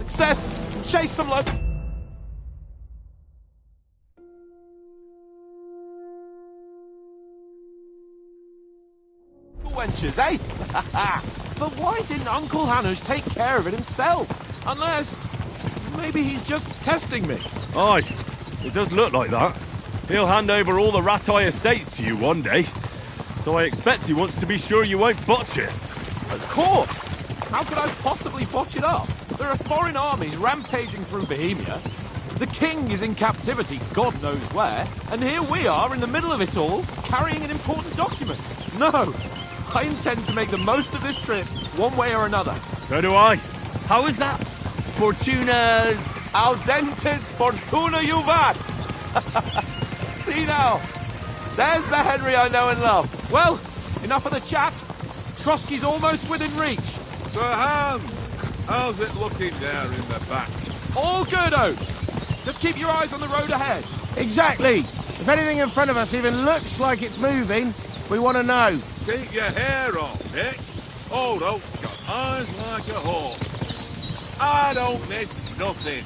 Success! Chase some local wenches, eh? But why didn't Uncle Hanush take care of it himself? Unless... maybe he's just testing me. Aye, it does look like that. He'll hand over all the Rattay estates to you one day. So I expect he wants to be sure you won't botch it. Of course! How could I possibly botch it up? There are foreign armies rampaging through Bohemia. The king is in captivity, God knows where. And here we are in the middle of it all, carrying an important document. No! I intend to make the most of this trip, one way or another. So do I. How is that? Fortuna... Audentes fortuna juvat! See now, there's the Henry I know and love. Well, enough of the chat. Trotsky's almost within reach. Sir Hans, how's it looking there in the back? All good, Oates. Just keep your eyes on the road ahead. Exactly. If anything in front of us even looks like it's moving, we want to know. Keep your hair on, Dick. Old Oak's got eyes like a hawk. I don't miss nothing.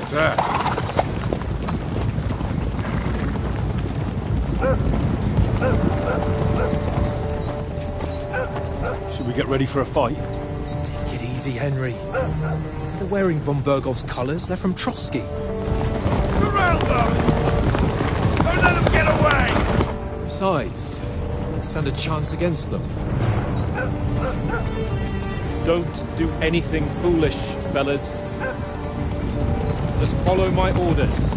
Sir. Should we get ready for a fight? Take it easy, Henry. They're wearing von Bergov's colours. They're from Trotsky. Surround them! Don't let them get away! Besides, we'll stand a chance against them. Don't do anything foolish, fellas. Just follow my orders.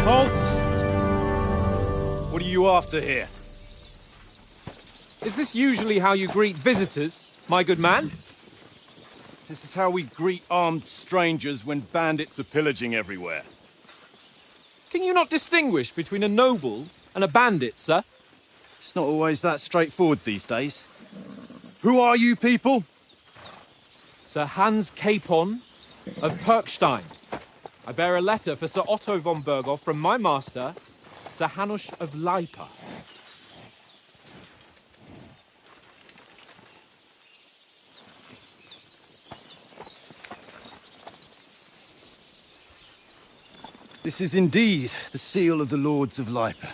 Halt! What are you after here? Is this usually how you greet visitors, my good man? This is how we greet armed strangers when bandits are pillaging everywhere. Can you not distinguish between a noble and a bandit, sir? It's not always that straightforward these days. Who are you people? Sir Hans Capon of Perkstein. I bear a letter for Sir Otto von Berghoff from my master, Sir Hanush of Lipa. This is indeed the seal of the Lords of Lipa.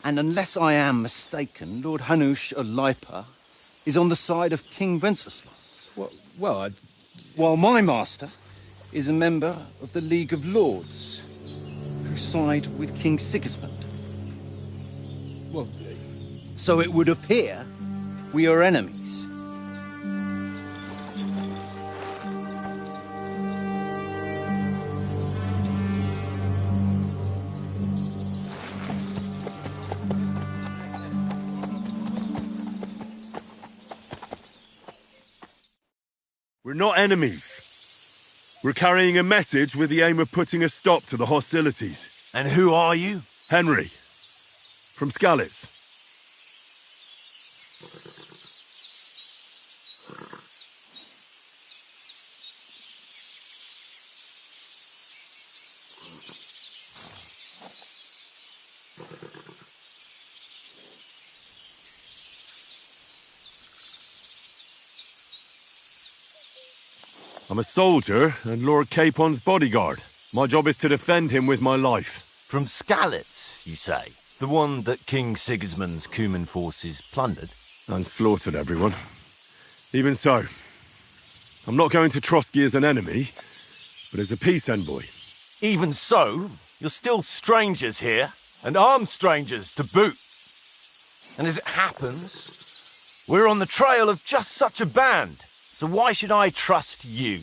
And unless I am mistaken, Lord Hanush of Lipa is on the side of King Wenceslas. Well, While my master is a member of the League of Lords, who side with King Sigismund. well, So it would appear we are enemies. We're not enemies. We're carrying a message with the aim of putting a stop to the hostilities. And who are you? Henry, from Skalitz. I'm a soldier and Lord Capon's bodyguard. My job is to defend him with my life. From Skalitz, you say? The one that King Sigismund's Cuman forces plundered? And slaughtered everyone. Even so, I'm not going to Trotsky as an enemy, but as a peace envoy. Even so, you're still strangers here, and armed strangers to boot. And as it happens, we're on the trail of just such a band, so why should I trust you?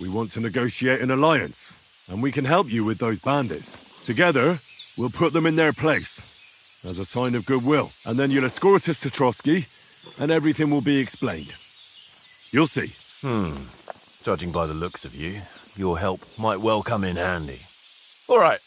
We want to negotiate an alliance, and we can help you with those bandits. Together, we'll put them in their place, as a sign of goodwill. And then you'll escort us to Trotsky, and everything will be explained. You'll see. Judging by the looks of you, your help might well come in handy. All right.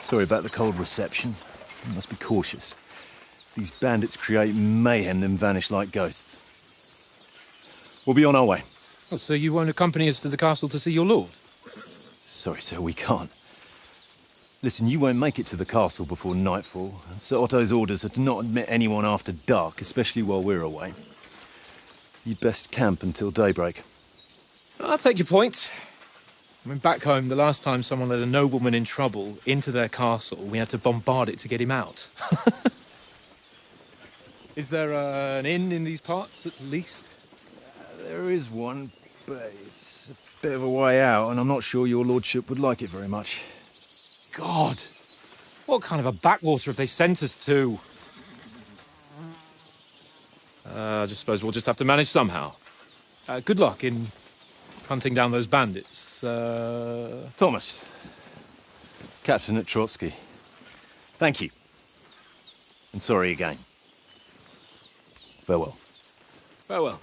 Sorry about the cold reception. You must be cautious. These bandits create mayhem, then vanish like ghosts. We'll be on our way. Oh, so you won't accompany us to the castle to see your lord? Sorry, sir, we can't. Listen, you won't make it to the castle before nightfall, and Sir Otto's orders are to not admit anyone after dark, especially while we're away. You'd best camp until daybreak. I'll take your point. I mean, back home, the last time someone let a nobleman in trouble into their castle, we had to bombard it to get him out. Is there an inn in these parts, at least? There is one, but it's a bit of a way out, and I'm not sure your lordship would like it very much. God! What kind of a backwater have they sent us to? I just suppose we'll just have to manage somehow. Good luck in hunting down those bandits. Thomas, captain at Trotsky. Thank you. And sorry again. Farewell. Farewell.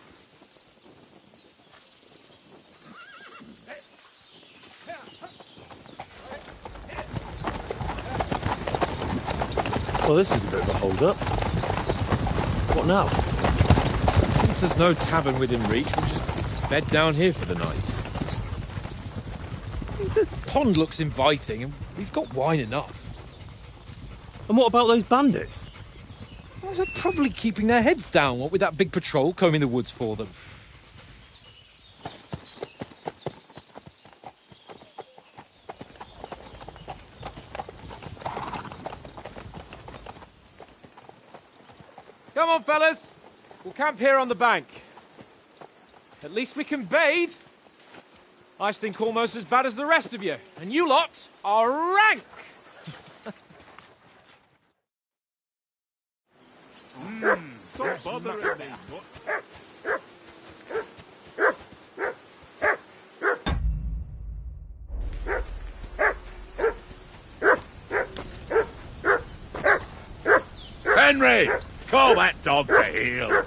Well, this is a bit of a hold-up. What now? Since there's no tavern within reach, we'll just bed down here for the night. The pond looks inviting, and we've got wine enough. And what about those bandits? Well, they're probably keeping their heads down, what with that big patrol combing the woods for them. Come on, fellas. We'll camp here on the bank. At least we can bathe. I stink almost as bad as the rest of you, and you lot are rank! Stop bothering me. Henry! Call that dog to heel.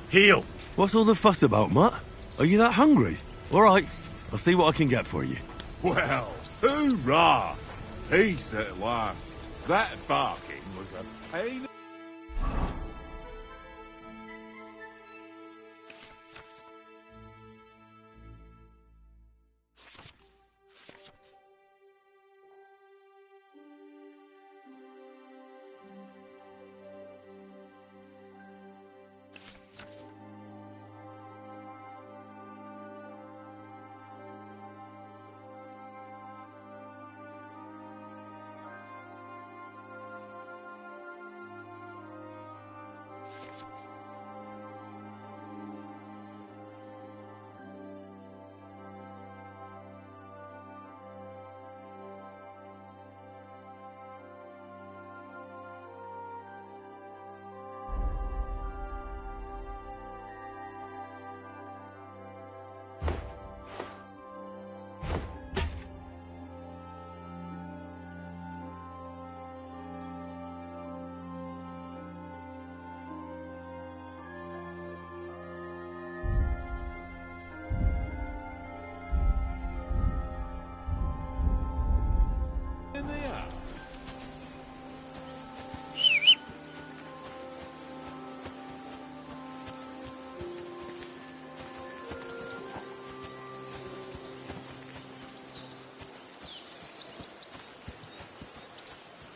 Heel! What's all the fuss about, Mutt? Are you that hungry? All right, I'll see what I can get for you. Well, hoorah! Peace at last. That barking was a pain. In the air.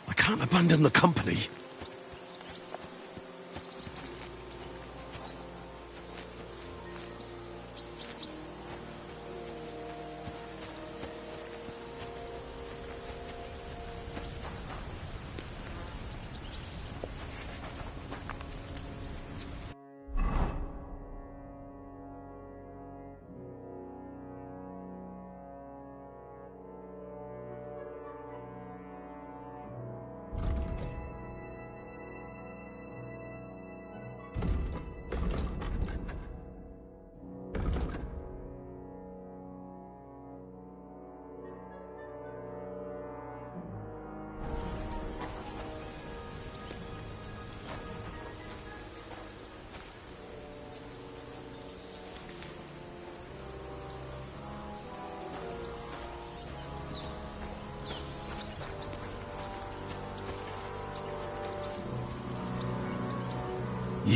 I can't abandon the company.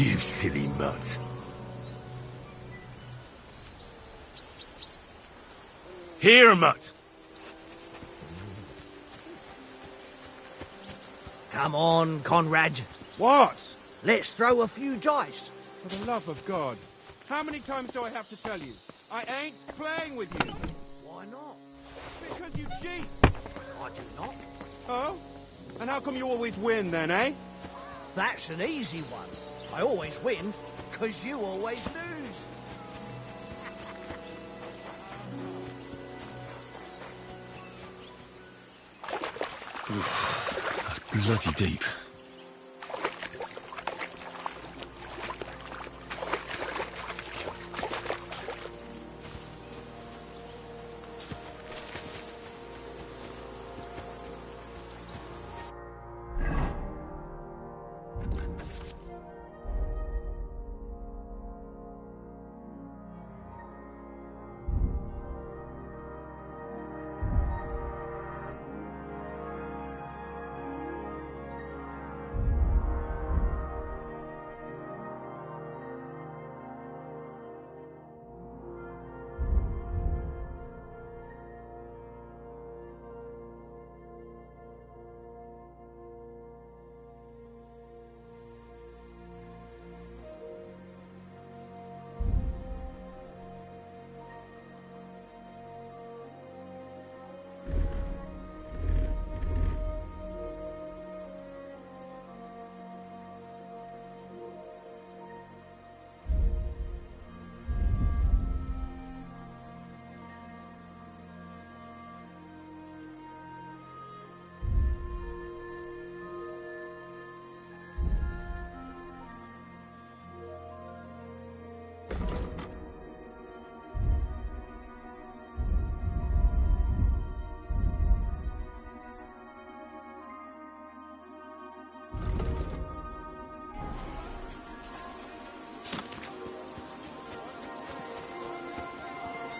You silly mutt. Here, mutt! Come on, Conrad. What? Let's throw a few dice. For the love of God. How many times do I have to tell you? I ain't playing with you. Why not? Because you cheat. I do not. Oh? And how come you always win then, eh? That's an easy one. I always win, because you always lose. That's bloody deep.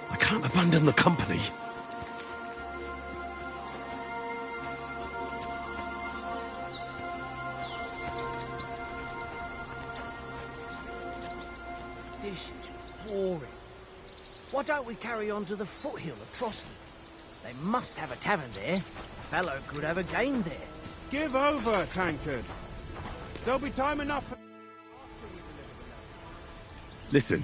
I can't abandon the company. This is boring. Why don't we carry on to the foothill of Trotsky? They must have a tavern there. A fellow could have a game there. Give over, Tankard. There'll be time enough for... Listen,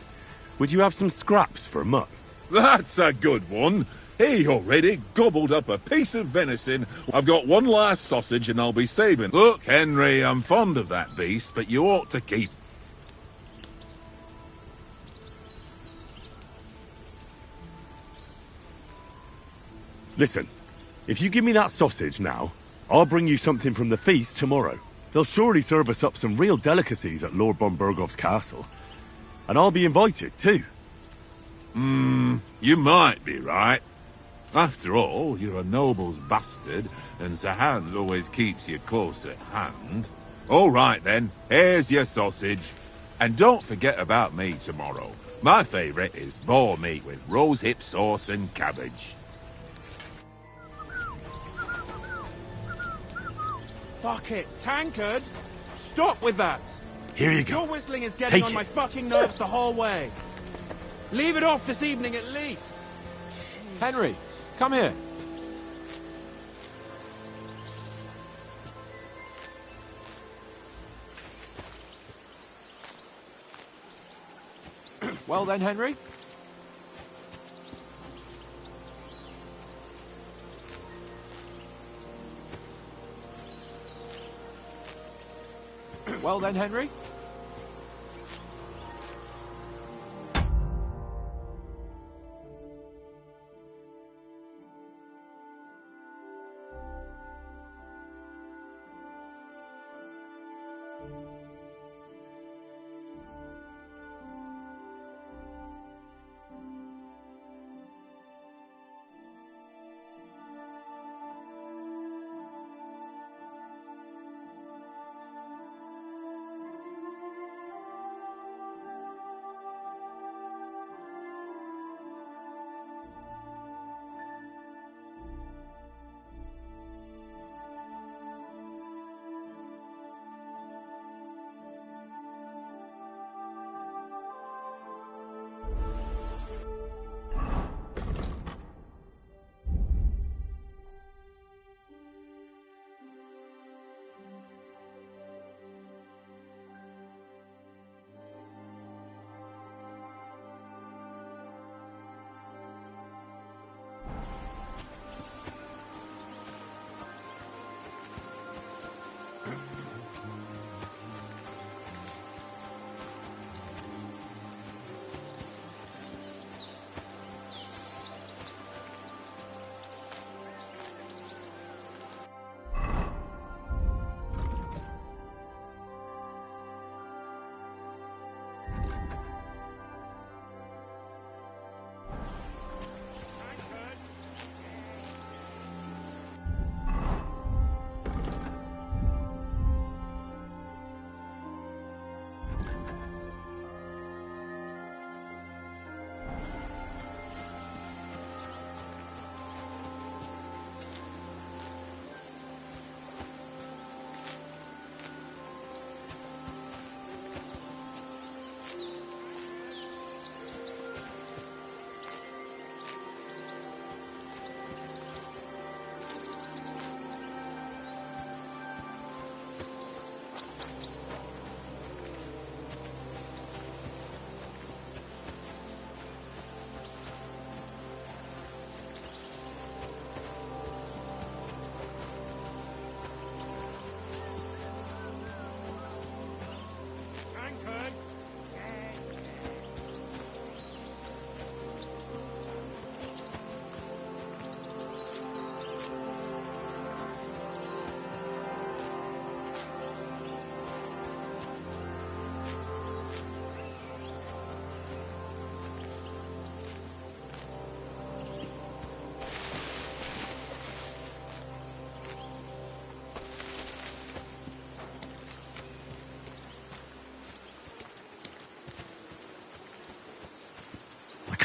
would you have some scraps for Mutt? That's a good one. He already gobbled up a piece of venison. I've got one last sausage and I'll be saving. Look, Henry, I'm fond of that beast, but you ought to keep... Listen, if you give me that sausage now, I'll bring you something from the feast tomorrow. They'll surely serve us up some real delicacies at Lord von Bergov's castle. And I'll be invited, too. You might be right. After all, you're a noble's bastard, and Sir Hans always keeps you close at hand. All right, then. Here's your sausage. And don't forget about me tomorrow. My favourite is boar meat with rosehip sauce and cabbage. Fuck it, Tankard! Stop with that! Here you go. Your whistling is getting Take on it. my fucking nerves the whole way. Leave it off this evening at least. Henry, come here. Well then, Henry? Well then, Henry?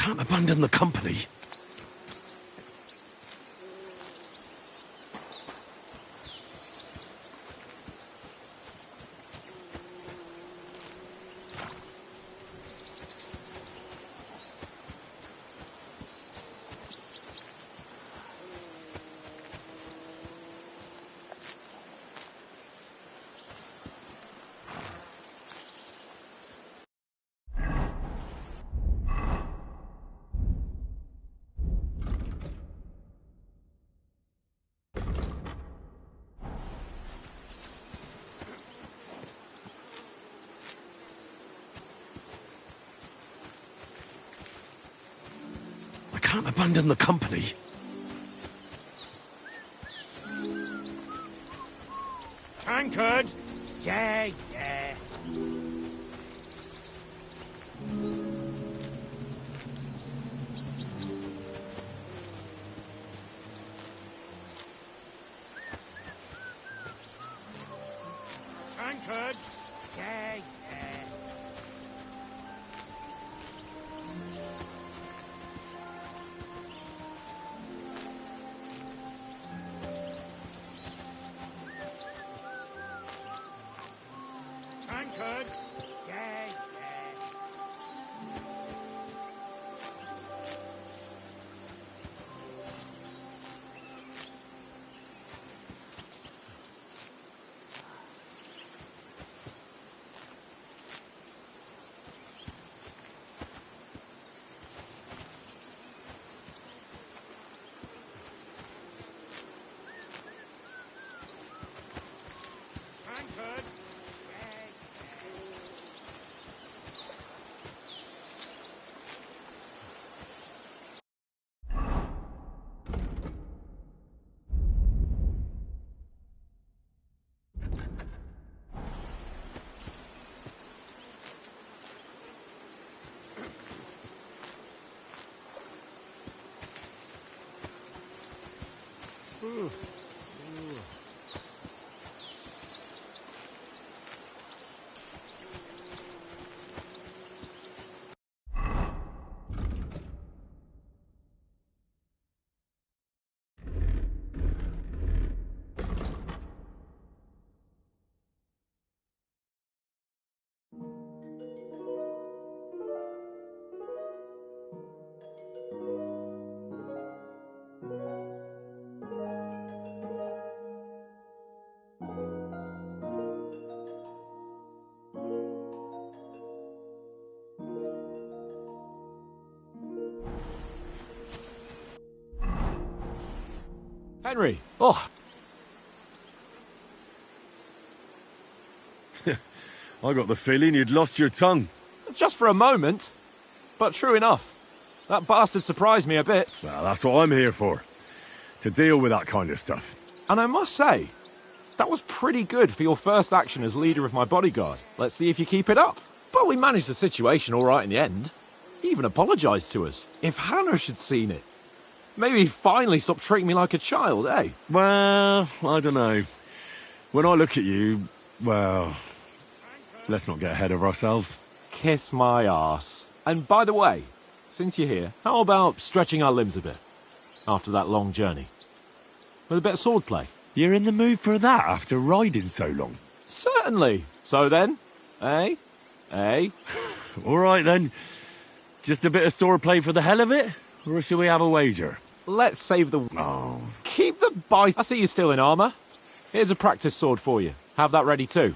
can't abandon the company. Can't abandon the company. Tankard! Yeah, yeah. Tankard! Yeah, yeah. Tankard! Yeah, yeah. Tankard! Henry! Oh, I got the feeling you'd lost your tongue. just for a moment. But true enough. That bastard surprised me a bit. Well, that's what I'm here for. To deal with that kind of stuff. And I must say, that was pretty good for your first action as leader of my bodyguard. Let's see if you keep it up. But we managed the situation all right in the end. He even apologised to us. If Hanush had seen it, maybe he'd finally stop treating me like a child, eh? Well, I don't know. When I look at you, well, let's not get ahead of ourselves. Kiss my arse. And by the way, since you're here, how about stretching our limbs a bit after that long journey? With a bit of swordplay. You're in the mood for that after riding so long? Certainly. So then, eh? Eh? All right then. Just a bit of swordplay for the hell of it? Or shall we have a wager? Let's save the... Oh. Keep the bice. I see you're still in armour. Here's a practice sword for you. Have that ready too.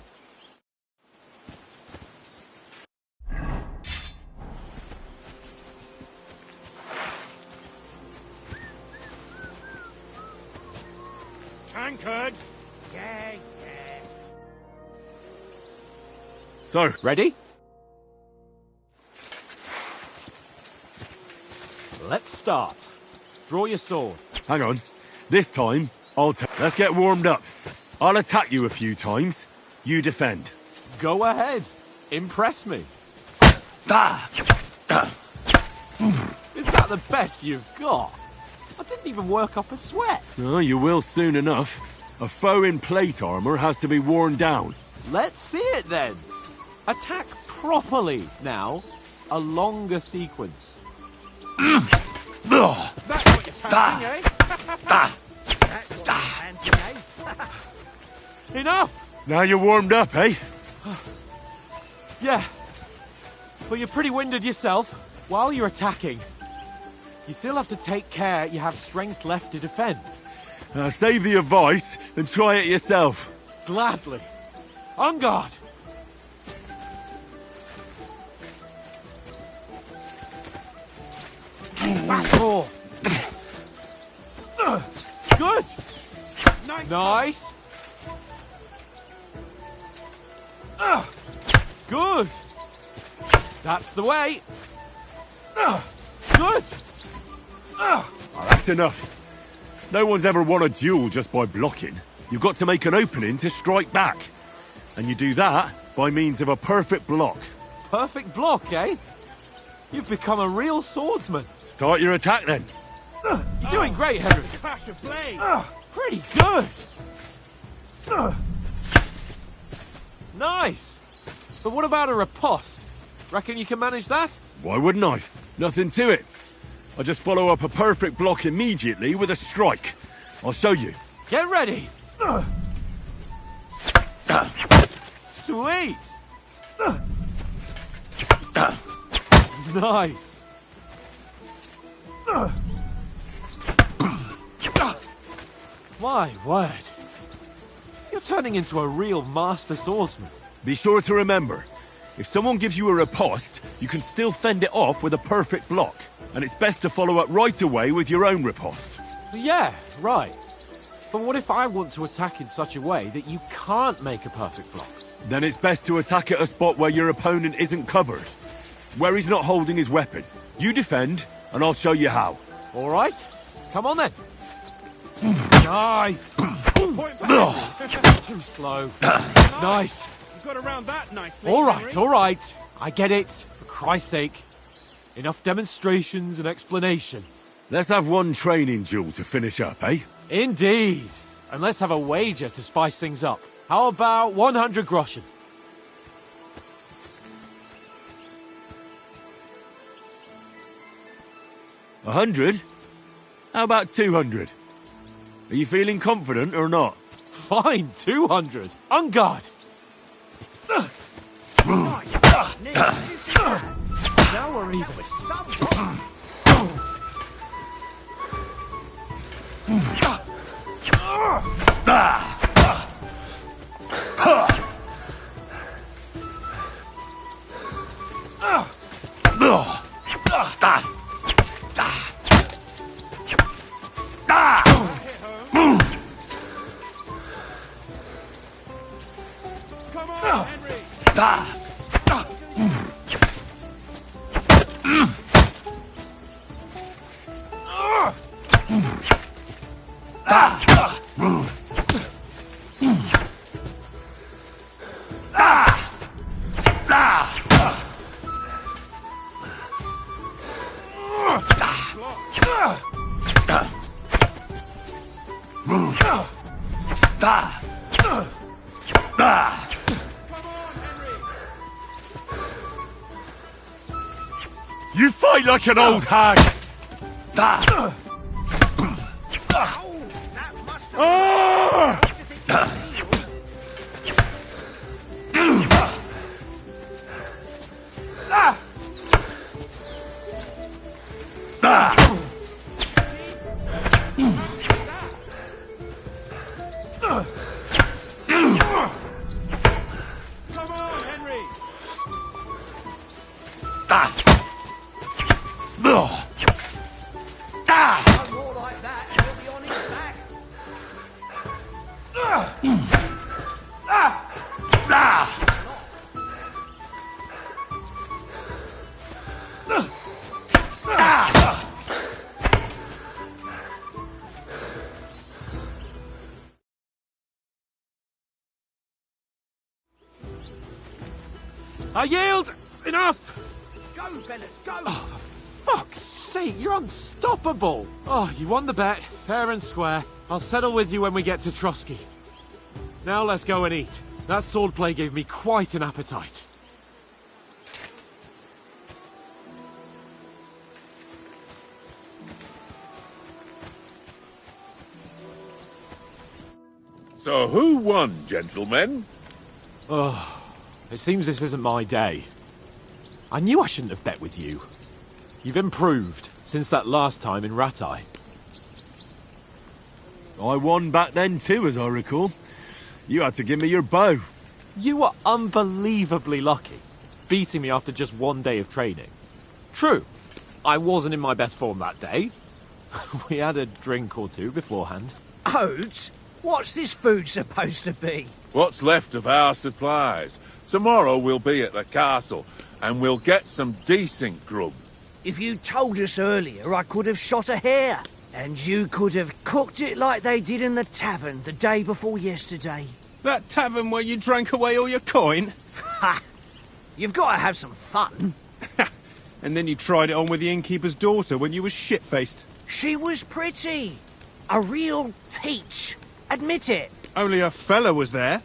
Tankard! Yeah, yeah. So, Ready? Let's start. Draw your sword. hang on. This time, let's get warmed up. I'll attack you a few times. You defend. Go ahead. Impress me. Is that the best you've got? I didn't even work up a sweat. Oh, you will soon enough. A foe in plate armor has to be worn down. Let's see it then. Attack properly now. A longer sequence. That's what you're fancying, eh? That's what I'm fancying, eh? Enough! Now you're warmed up, eh? Yeah. But you're pretty winded yourself. While you're attacking, you still have to take care you have strength left to defend. Save the advice and try it yourself. Gladly. On guard! Oh. Good! Nice! Good! That's the way! Good! Oh, that's enough. No one's ever won a duel just by blocking. You've got to make an opening to strike back. And you do that by means of a perfect block. Perfect block, eh? You've become a real swordsman. Start your attack then. You're doing great, Henry. Clash of blade. Pretty good. Nice. But what about a riposte? Reckon you can manage that? Why wouldn't I? Nothing to it. I just follow up a perfect block immediately with a strike. I'll show you. Get ready. Sweet. Nice. My word. You're turning into a real master swordsman. Be sure to remember, if someone gives you a riposte, you can still fend it off with a perfect block. And it's best to follow up right away with your own riposte. Yeah, right. But what if I want to attack in such a way that you can't make a perfect block? Then it's best to attack at a spot where your opponent isn't covered. Where he's not holding his weapon. You defend, and I'll show you how. All right. Come on then. Nice. Point for Too slow. Nice. You got around that nicely. All right, Henry. all right. I get it. For Christ's sake. Enough demonstrations and explanations. Let's have one training duel to finish up, eh? Indeed. And let's have a wager to spice things up. How about 100 groschen? $100? How about 200? Are you feeling confident or not? Fine, 200. On guard. Now we're even. Come on, Henry. You fight like an old hag! Come on, Henry. One more like that, and he'll be on his back. I yield! Enough! Go, fellas, go! Fuck's sake, you're unstoppable! Oh, you won the bet, fair and square. I'll settle with you when we get to Trotsky. Now let's go and eat. That swordplay gave me quite an appetite. So who won, gentlemen? Oh, it seems this isn't my day. I knew I shouldn't have bet with you. You've improved since that last time in Rattay. I won back then too, as I recall. You had to give me your bow. You were unbelievably lucky, beating me after just one day of training. True, I wasn't in my best form that day. We had a drink or two beforehand. Oates? What's this food supposed to be? What's left of our supplies. Tomorrow we'll be at the castle, and we'll get some decent grub. If you told us earlier, I could have shot a hare. And you could have cooked it like they did in the tavern the day before yesterday. That tavern where you drank away all your coin? Ha! You've got to have some fun. And then you tried it on with the innkeeper's daughter when you were shit-faced. She was pretty. A real peach. Admit it. Only a fella was there.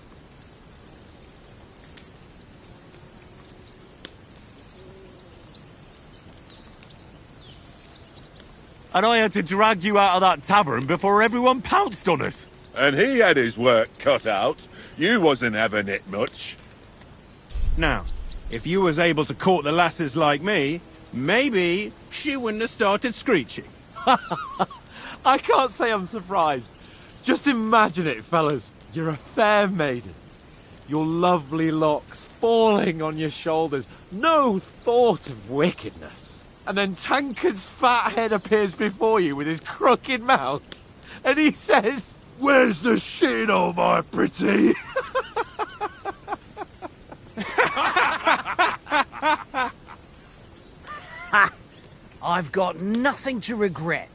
And I had to drag you out of that tavern before everyone pounced on us. And he had his work cut out. You wasn't having it much. Now, if you was able to court the lasses like me, maybe she wouldn't have started screeching. I can't say I'm surprised. Just imagine it, fellas. You're a fair maiden. Your lovely locks falling on your shoulders. No thought of wickedness. And then Tankard's fat head appears before you with his crooked mouth. And he says, "Where's the shit, oh my pretty?" I've got nothing to regret.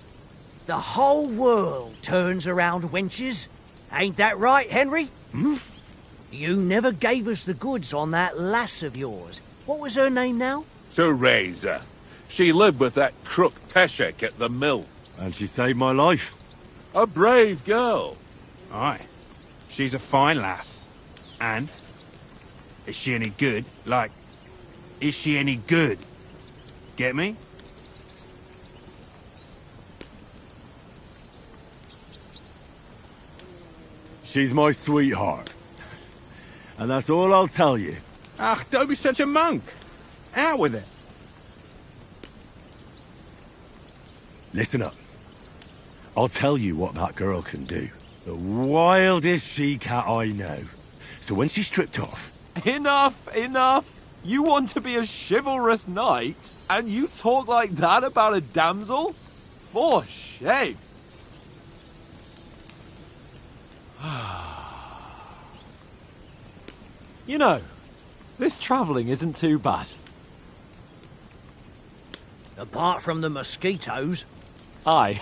The whole world turns around wenches. Ain't that right, Henry? You never gave us the goods on that lass of yours. What was her name now? Teresa. She lived with that crook Peshek at the mill. And she saved my life. A brave girl. Aye. She's a fine lass. And? Is she any good? Like, is she any good? Get me? She's my sweetheart. And that's all I'll tell you. Ah, don't be such a monk. Out with it. Listen up. I'll tell you what that girl can do. The wildest she-cat I know. So when she's stripped off... Enough, enough. You want to be a chivalrous knight, and you talk like that about a damsel? For shame. You know, this travelling isn't too bad. Apart from the mosquitoes. Aye.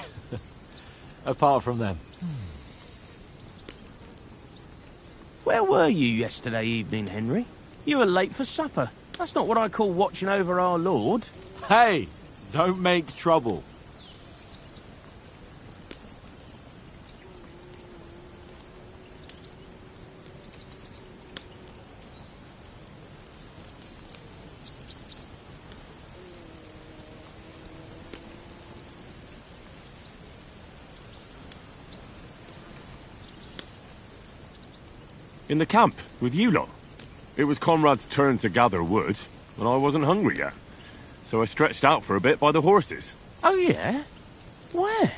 Apart from them. Where were you yesterday evening, Henry? You were late for supper. That's not what I call watching over our lord. Hey, don't make trouble. In the camp, with you lot. It was Conrad's turn to gather wood, and I wasn't hungry yet. So I stretched out for a bit by the horses. Oh, yeah? Where?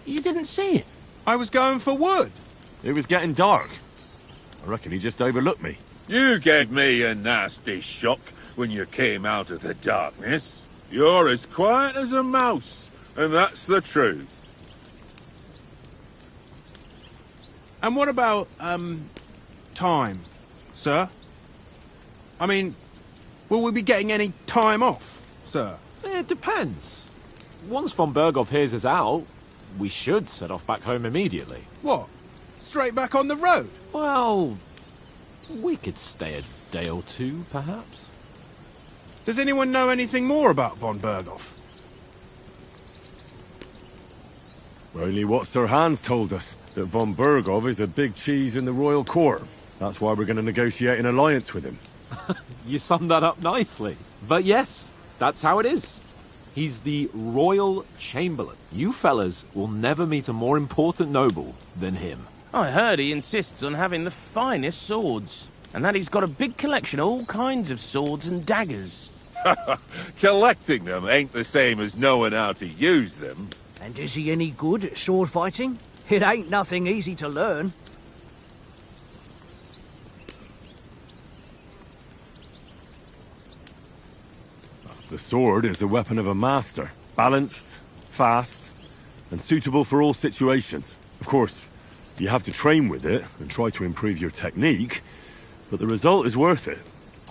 You didn't see it? I was going for wood. It was getting dark. I reckon he just overlooked me. You gave me a nasty shock when you came out of the darkness. You're as quiet as a mouse, and that's the truth. And what about, time, sir? I mean, will we be getting any time off, sir? It depends. Once von Berghoff hears us out, we should set off back home immediately. What? Straight back on the road? Well, we could stay a day or two, perhaps. Does anyone know anything more about von Berghoff? Only what Sir Hans told us, that von Berghoff is a big cheese in the royal court. That's why we're going to negotiate an alliance with him. You summed that up nicely. But yes, that's how it is. He's the Royal Chamberlain. You fellas will never meet a more important noble than him. I heard he insists on having the finest swords, and that he's got a big collection of all kinds of swords and daggers. Collecting them ain't the same as knowing how to use them. And is he any good at sword fighting? It ain't nothing easy to learn. The sword is the weapon of a master. Balanced, fast, and suitable for all situations. Of course, you have to train with it and try to improve your technique, but the result is worth it.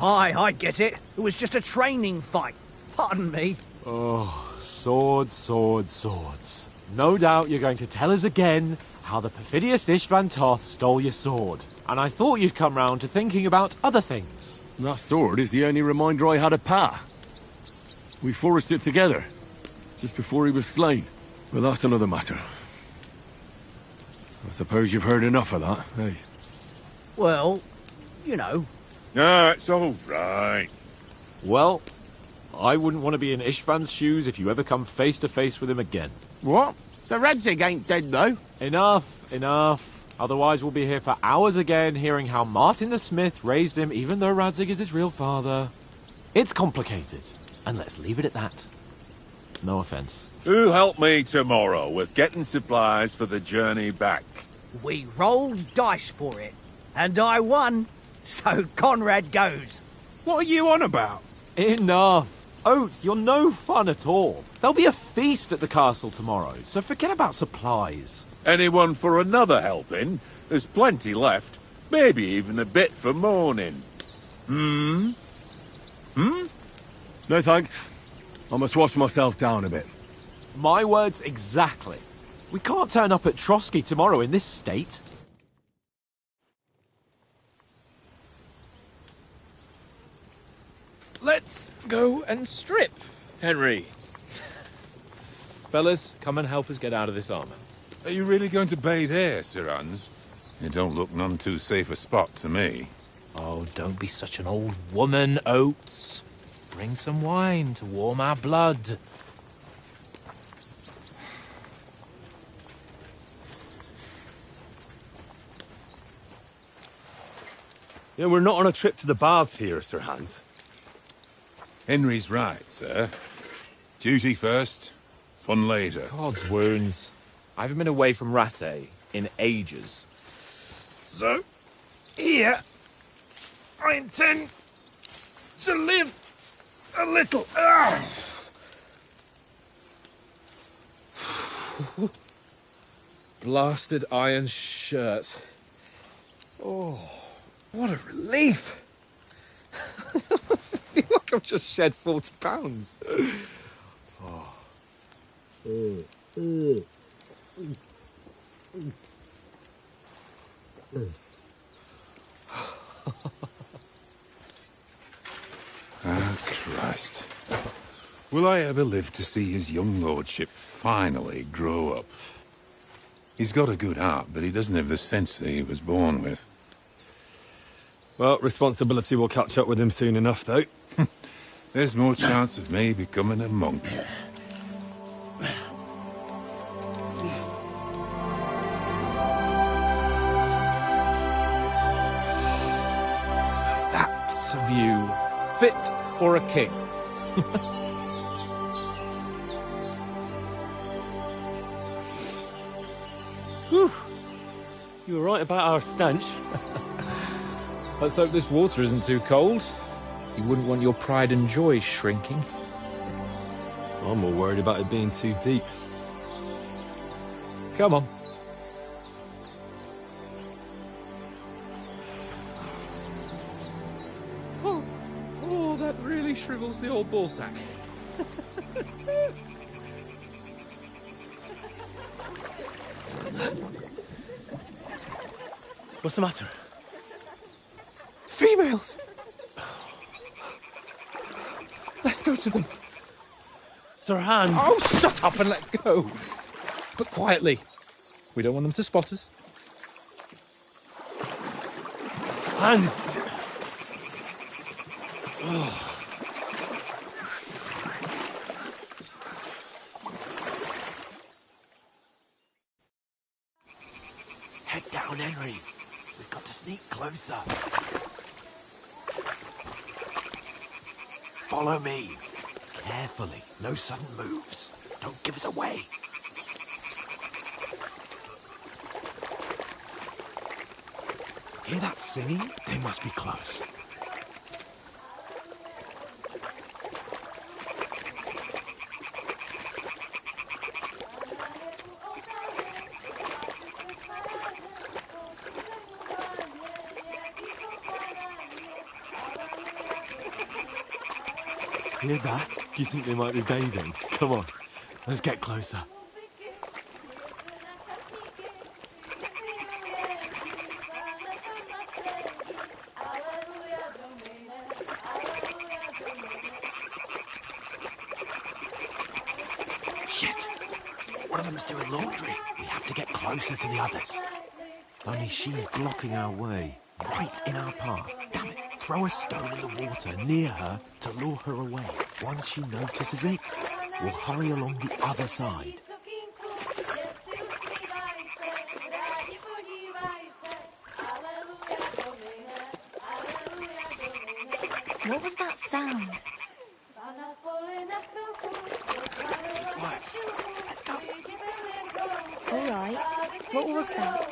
Aye, I get it. It was just a training fight. Pardon me. Oh, swords, swords, swords. No doubt you're going to tell us again how the perfidious Istvan Toth stole your sword. And I thought you'd come round to thinking about other things. That sword is the only reminder I had of Pa. We forged it together, just before he was slain. But that's another matter. I suppose you've heard enough of that, eh? Well, you know. No, it's all right. Well, I wouldn't want to be in Istvan's shoes if you ever come face to face with him again. What? So Radzig ain't dead, though? Enough, enough. Otherwise we'll be here for hours again hearing how Martin the Smith raised him even though Radzig is his real father. It's complicated, and let's leave it at that. No offense. Who'll help me tomorrow with getting supplies for the journey back? We rolled dice for it, and I won. So Conrad goes. What are you on about? Enough. Oath, you're no fun at all. There'll be a feast at the castle tomorrow, so forget about supplies. Anyone for another helping? There's plenty left. Maybe even a bit for morning. No thanks. I must wash myself down a bit. My words exactly. We can't turn up at Trotsky tomorrow in this state. Let's go and strip, Henry. Fellas, come and help us get out of this armor. Are you really going to bathe here, Sir Hans? It don't look none too safe a spot to me. Oh, don't be such an old woman, Oates. Bring some wine to warm our blood. Yeah, we're not on a trip to the baths here, Sir Hans. Henry's right, sir. Duty first, fun later. God's wounds. I haven't been away from Rattay in ages. So, here, I intend to live a little. Blasted iron shirt. Oh, what a relief. I feel like I've just shed 40 pounds. Christ. Will I ever live to see his young lordship finally grow up? He's got a good heart, but he doesn't have the sense that he was born with. Well, responsibility will catch up with him soon enough, though. There's more chance of me becoming a monk. That's a view fit for a king. Whew. You were right about our stench. Let's hope this water isn't too cold. You wouldn't want your pride and joy shrinking. I'm more worried about it being too deep. Come on. Oh, that really shrivels the old ballsack. What's the matter? Females! Let's go to them. Sir Hans! Oh, shut up and let's go. But quietly. We don't want them to spot us. Hans! Get down, Henry. We've got to sneak closer. Follow me. Carefully. No sudden moves. Don't give us away. Hear that singing? They must be close. Hear that? Do you think they might be bathing? Come on, let's get closer. Shit! One of them's doing laundry. We have to get closer to the others. Only she's blocking our way, right in our path. Damn it! Throw a stone in the water near her to lure her away. Once she notices it, we'll hurry along the other side. What was that sound? It worked. Let's go. All right. What was that?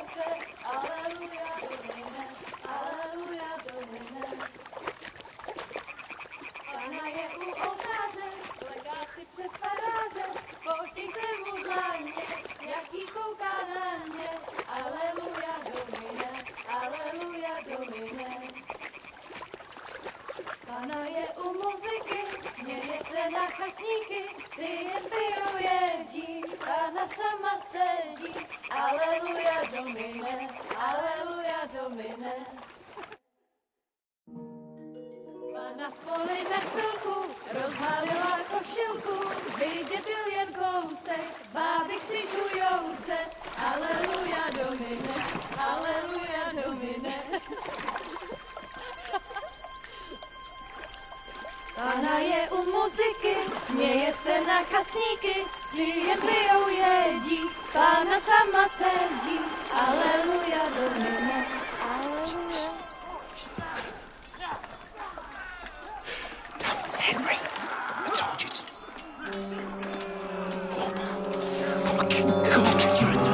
Pana je u muzyky, směje se na chasníky, ty jen pijou jedí, Pana sama sedí. Aleluja Domine, aleluja Domine. Pana v poli na chvilku rozhalila košilku, vidět byl jen kousek, báby křižujou se. Aleluja Domine, aleluja Domine. Pana je u muziky, směje se na chasníky, ty jen pijou jedí, Pána sama sedí. Aleluja Domine, aleluja. Henry, I told you to... Fucking God, you're a...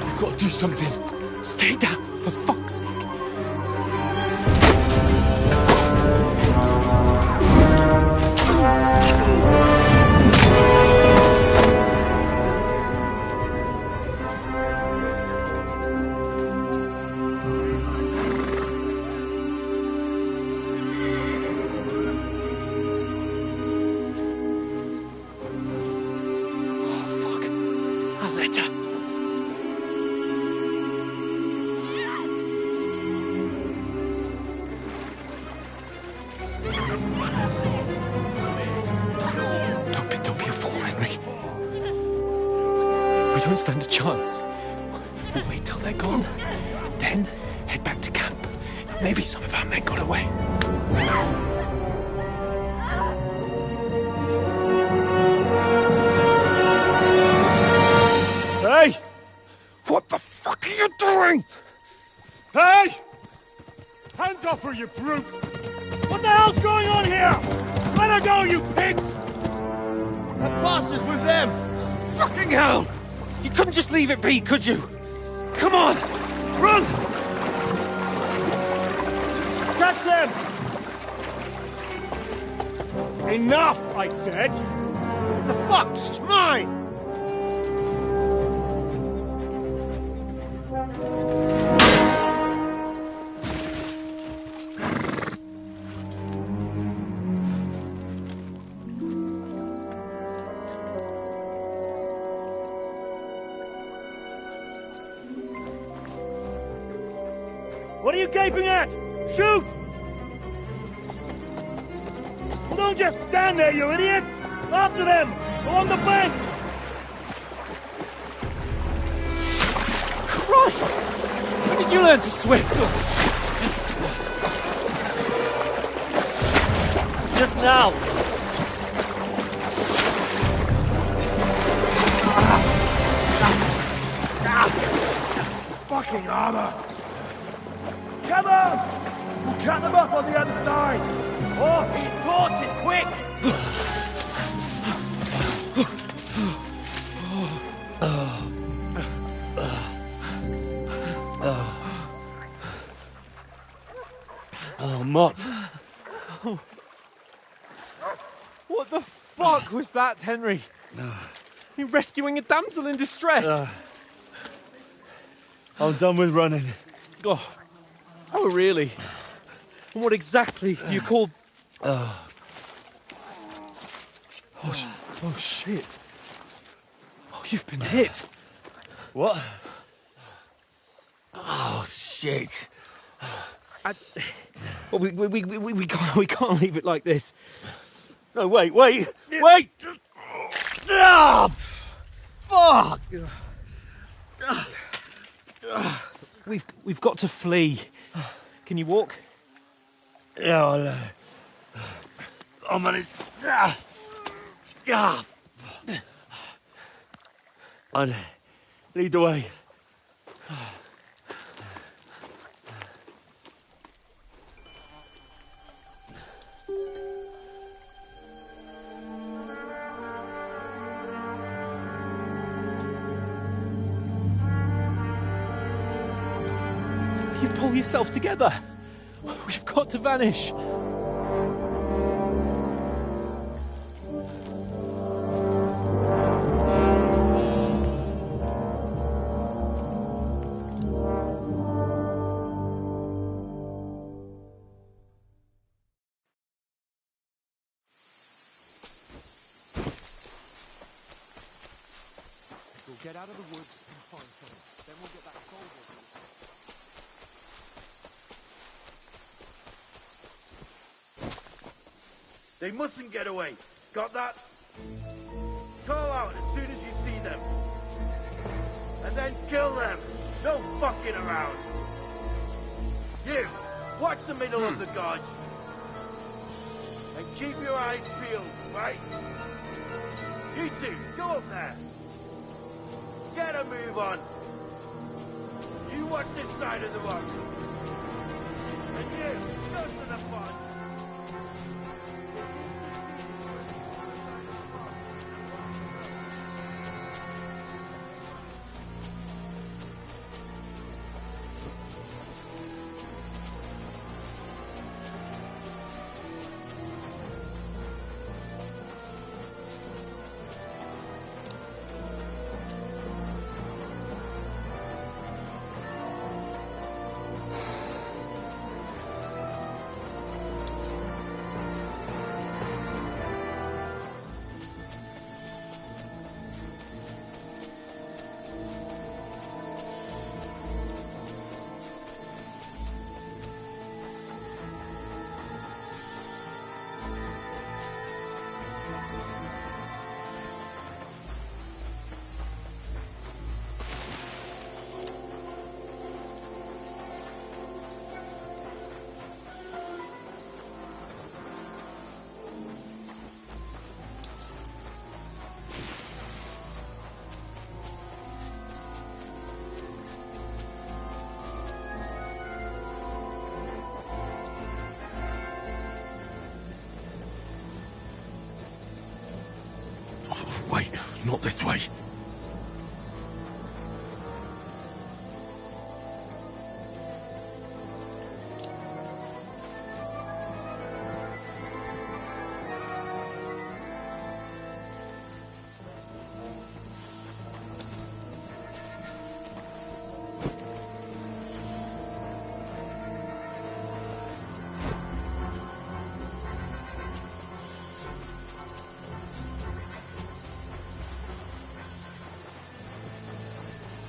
We've got to do something. Stay down, for fuck's sake. Don't be a fool, Henry. We don't stand a chance. We'll wait till they're gone, and then head back to camp. Maybe some of our men got away. Hey! What the fuck are you doing? Hey! Hands off her, you brute! What the hell's going on here? Let her go, you pigs! That bastard's with them! Fucking hell! You couldn't just leave it be, could you? Come on! Run! Catch them! Enough, I said! What the fuck? She's mine! What are you gaping at? Shoot! Well, don't just stand there, you idiot! After them! Along the bank! Christ! When did you learn to swim? Just now. Fucking armor! Come on! We'll cut them up on the other side! Horses, torches, quick! Oh, Mott. What the fuck was that, Henry? You rescuing a damsel in distress? I'm done with running. Oh, really? And what exactly do you call... Oh, shit. Oh, you've been hit. What? Oh, shit. Well, we can't leave it like this. No, wait! Ah! Fuck! We've got to flee. Can you walk? Yeah, I'll manage. And lead the way. You pull yourself together. We've got to vanish. We'll get out of the woods and find someone. Then we'll get that soldier. They mustn't get away. Got that? Call out as soon as you see them. And then kill them. No fucking around. You, watch the middle of the gorge. And keep your eyes peeled, right? You two, go up there. Get a move on. You watch this side of the rock. And you, go to the front. Wait, not this way.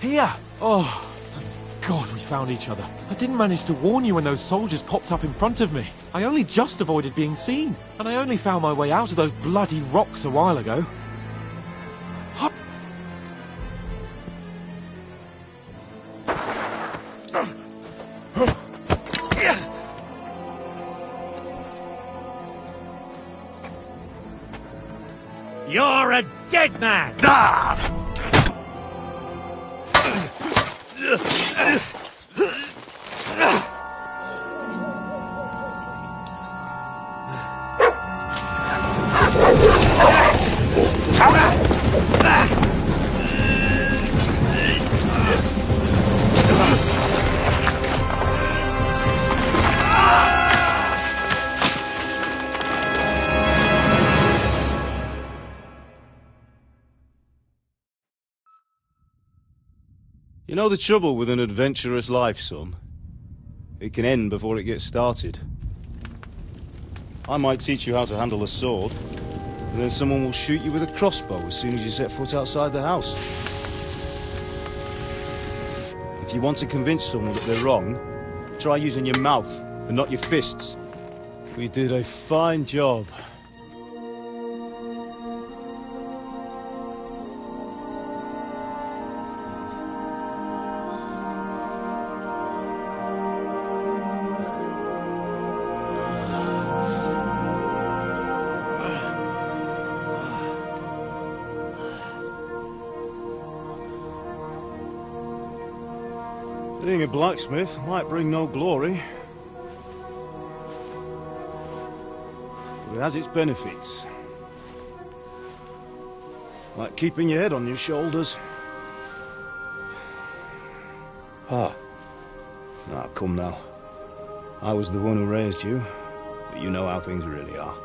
Here! Oh, thank God we found each other. I didn't manage to warn you when those soldiers popped up in front of me. I only just avoided being seen, and I only found my way out of those bloody rocks a while ago. You're a dead man! You know the trouble with an adventurous life, son? It can end before it gets started. I might teach you how to handle a sword, and then someone will shoot you with a crossbow as soon as you set foot outside the house. If you want to convince someone that they're wrong, try using your mouth and not your fists. We did a fine job. Being a blacksmith might bring no glory, but it has its benefits. Like keeping your head on your shoulders. Pa. Ah, come now. I was the one who raised you, but you know how things really are.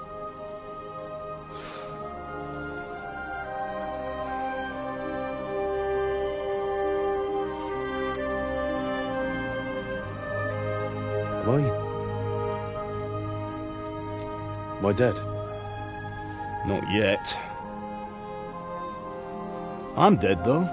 Am I dead? Not yet. I'm dead, though.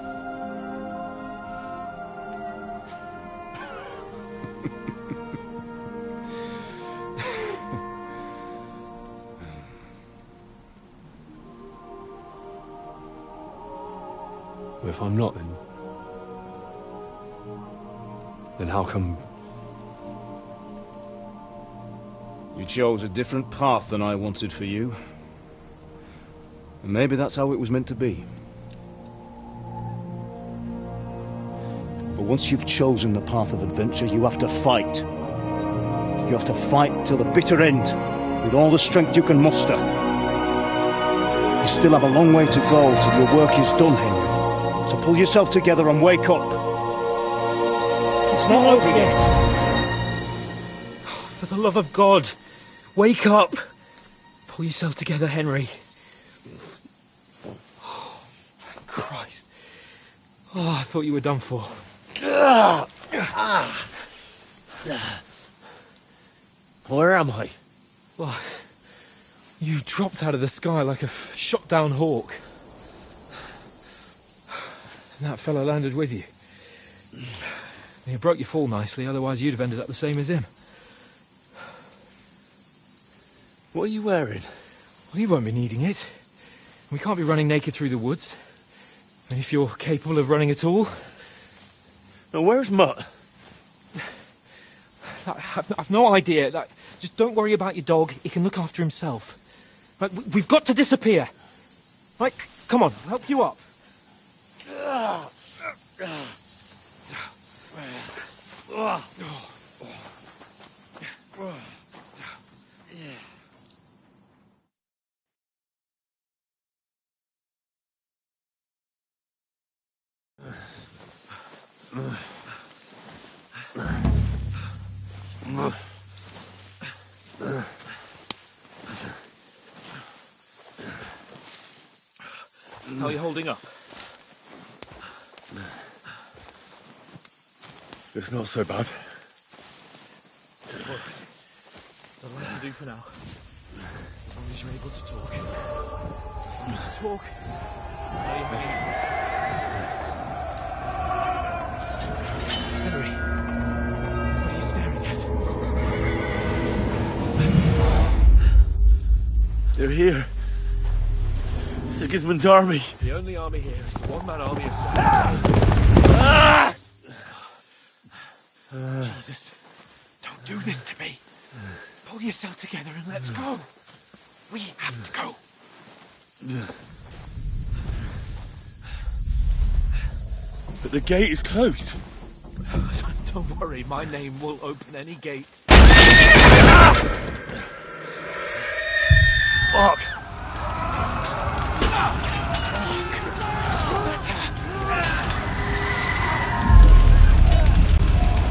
Well, if I'm not, then how come... You chose a different path than I wanted for you. And maybe that's how it was meant to be. But once you've chosen the path of adventure, you have to fight. You have to fight till the bitter end, with all the strength you can muster. You still have a long way to go till your work is done, Henry. So pull yourself together and wake up. It's not over yet. For the love of God, wake up! Pull yourself together, Henry. Oh, thank Christ. Oh, I thought you were done for. Where am I? Well, you dropped out of the sky like a shot-down hawk. And that fella landed with you. You broke your fall nicely, otherwise you'd have ended up the same as him. What are you wearing? Well, you won't be needing it. We can't be running naked through the woods. And if you're capable of running at all... Now, where's Mutt? I've no idea. Just don't worry about your dog. He can look after himself. Right, we've got to disappear. Right, come on, I'll help you up. How are you holding up? It's not so bad. Well, that'll have to do for now. As long as you're able to talk. Talk. How are you feeling? Henry, what are you staring at? They're here. Sigismund's army. The only army here is the one-man army of Jesus, don't do this to me. Pull yourself together and let's go. We have to go. But the gate is closed. Don't worry, my name will open any gate. Fuck!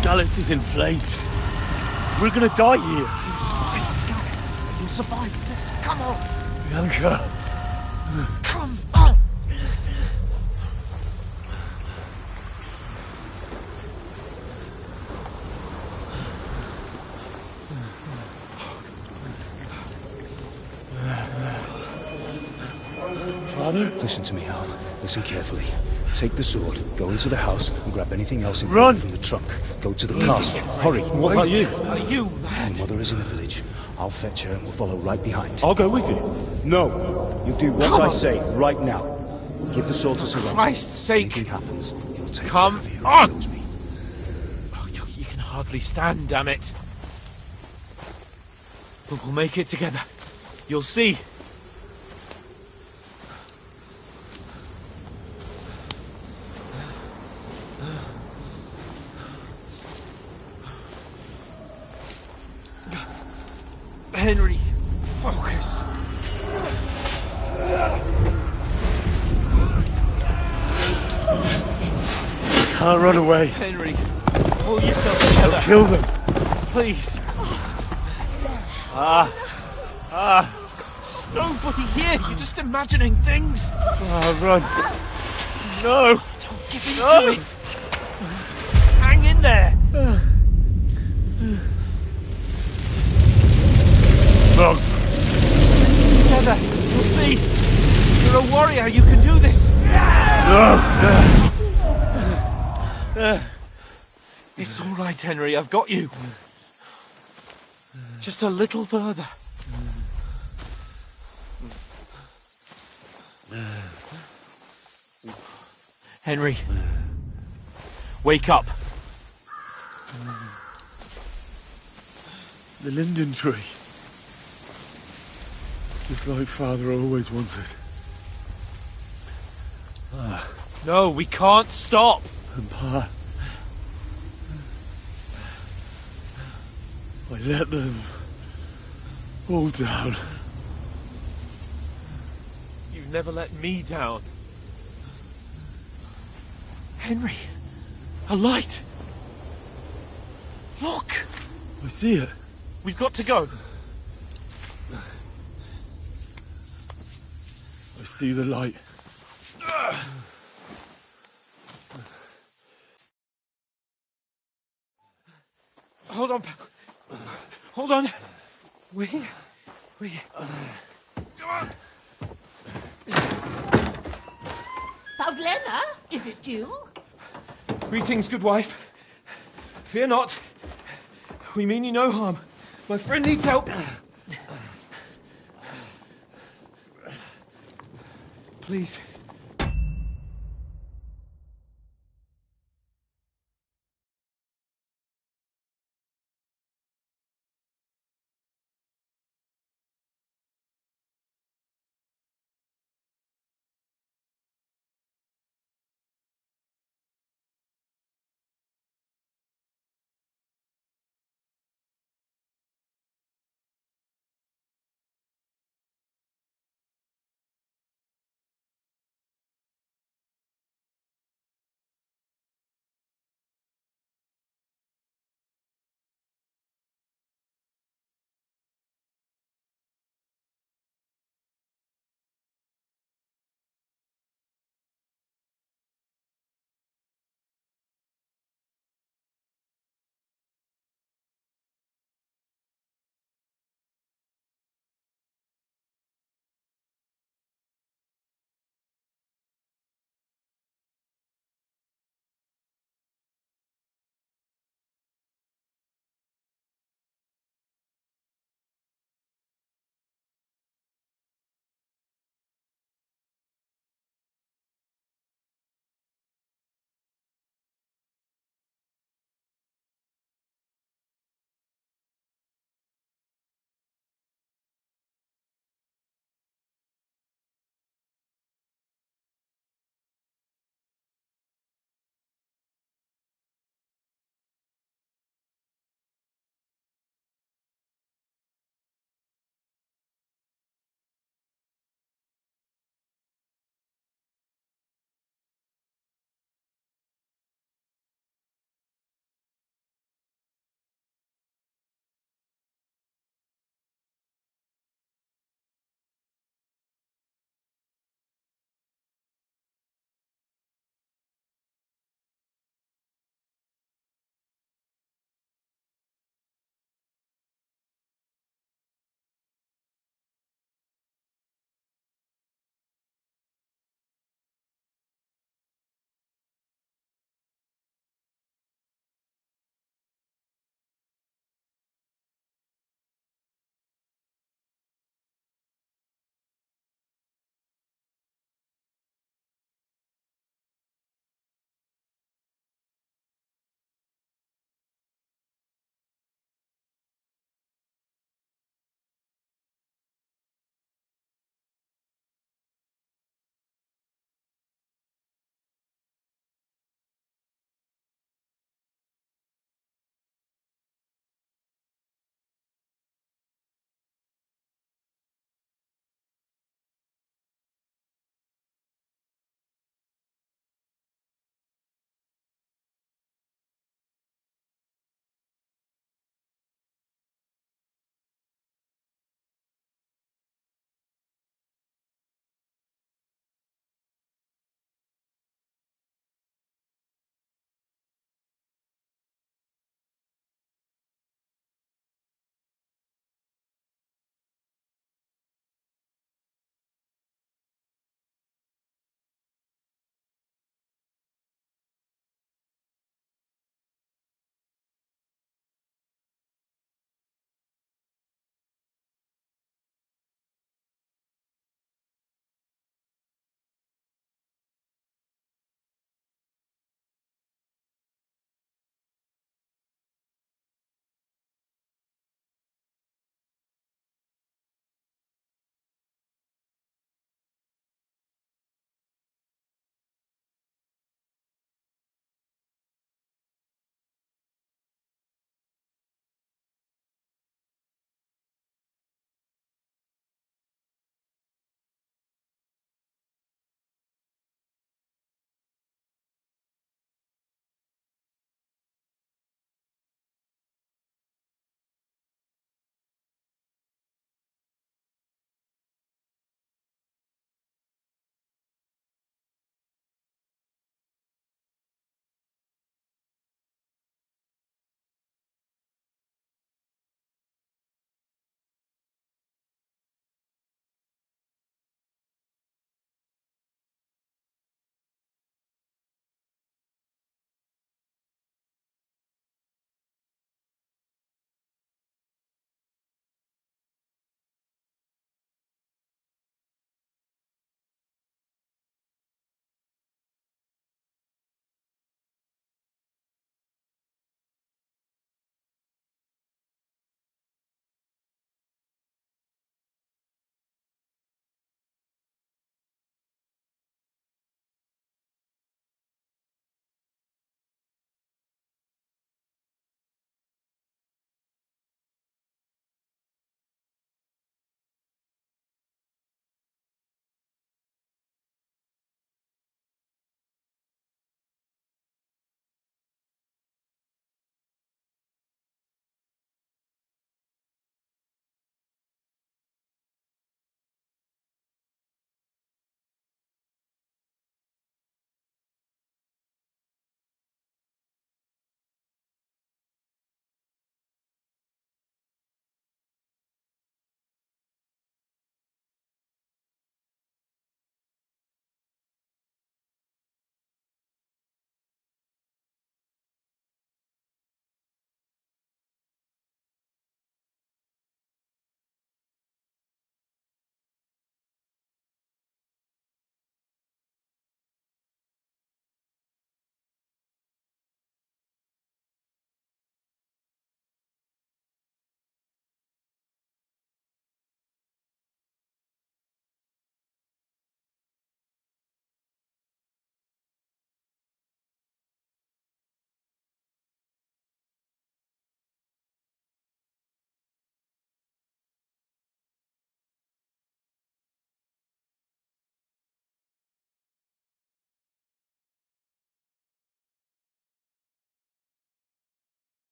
Scallis is in flames. We're gonna die here. You'll survive this. Come on. Bianca. Come on. Father? Listen to me, Hal. Listen carefully. Take the sword, go into the house, and grab anything else Run! important from the trunk. Go to the castle. Hurry. What about you? Are you My mother is in the village. I'll fetch her and we'll follow right behind. I'll go with you. No. You do what I say right now. Give the sword to Sir Roger. Christ's sake. Anything happens, he'll take Come care of you. on. He knows me. Oh, you can hardly stand, damn it. But we'll make it together. You'll see. Henry, focus. Can't run away. Henry, pull yourself together. I'll kill them. Please. There's nobody here. You're just imagining things. Run. No. Don't give in to it. Hang in there. Bugs. Together. You'll see. You're a warrior. You can do this. No. It's all right, Henry. I've got you. Just a little further. Henry. Wake up. The linden tree. Just like Father always wanted. No, we can't stop. And Pa. I let them all down. You've never let me down. Henry, a light. Look. I see it. We've got to go. I see the light. Hold on, pal. Hold on. We. Come on. Pavlena, is it you? Greetings, good wife. Fear not. We mean you no harm. My friend needs help. Please.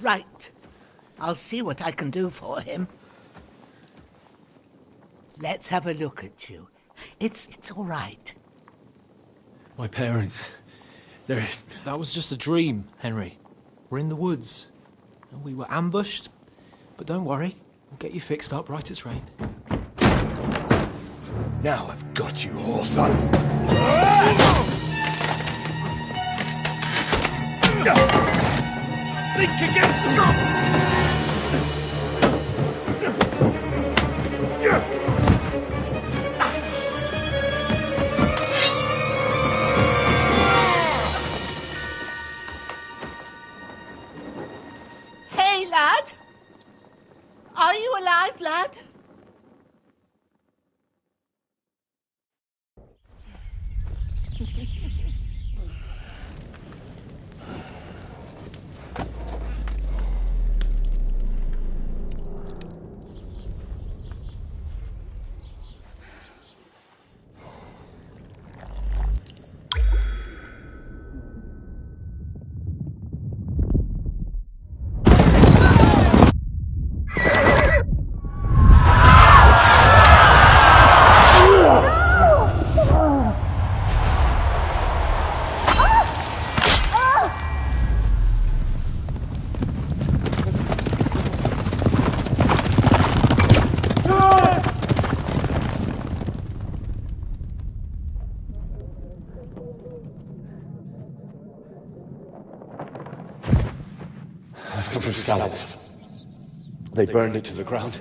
Right. I'll see what I can do for him. Let's have a look at you. It's all right. My parents, they're... That was just a dream, Henry. We're in the woods, and we were ambushed. But don't worry, we'll get you fixed up right as rain. Now I've got you, whoresons. Think against strong! Hey, lad! Are you alive, lad? I've come from Skalitz. They burned it to the ground.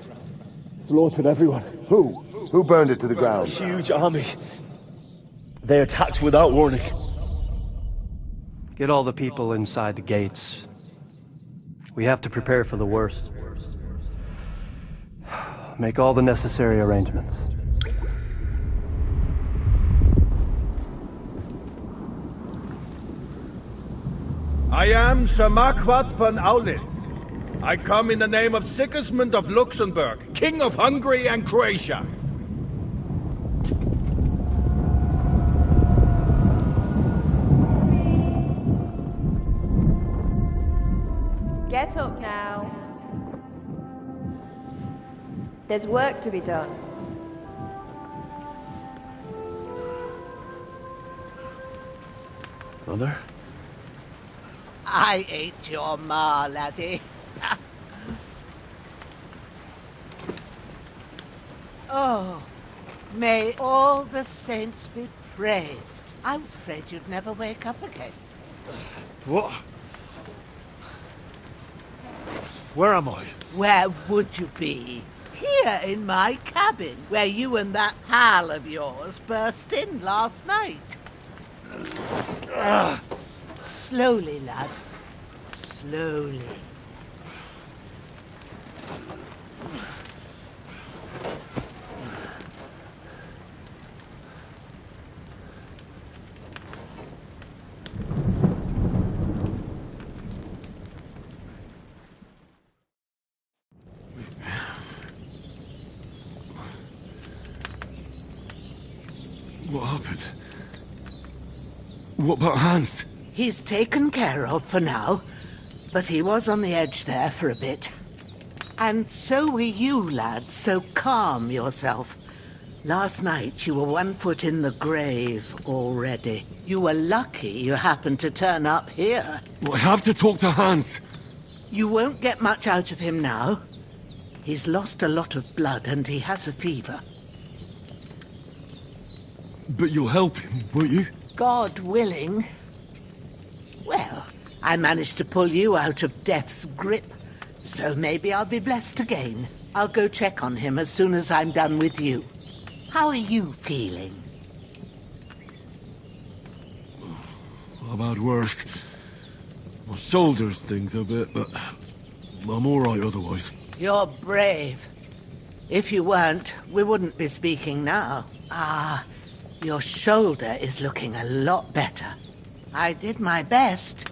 Slaughtered everyone. Who? Who burned it to the ground? A huge army. They attacked without warning. Get all the people inside the gates. We have to prepare for the worst. Make all the necessary arrangements. I am Sir Marquardt von Aulitz. I come in the name of Sigismund of Luxembourg, King of Hungary and Croatia. Get up now. There's work to be done. Mother? I ain't your ma, laddie. Oh, may all the saints be praised. I was afraid you'd never wake up again. What? Where am I? Where would you be? Here in my cabin, where you and that pal of yours burst in last night. Slowly, lad. Slowly. What happened? What about Hans? He's taken care of for now, but he was on the edge there for a bit. And so were you, lad, so calm yourself. Last night you were 1 foot in the grave already. You were lucky you happened to turn up here. I have to talk to Hans. You won't get much out of him now. He's lost a lot of blood and he has a fever. But you'll help him, won't you? God willing. Well, I managed to pull you out of death's grip, so maybe I'll be blessed again. I'll go check on him as soon as I'm done with you. How are you feeling? I've had worse. My shoulders stings a bit, but I'm all right otherwise. You're brave. If you weren't, we wouldn't be speaking now. Ah, your shoulder is looking a lot better. I did my best,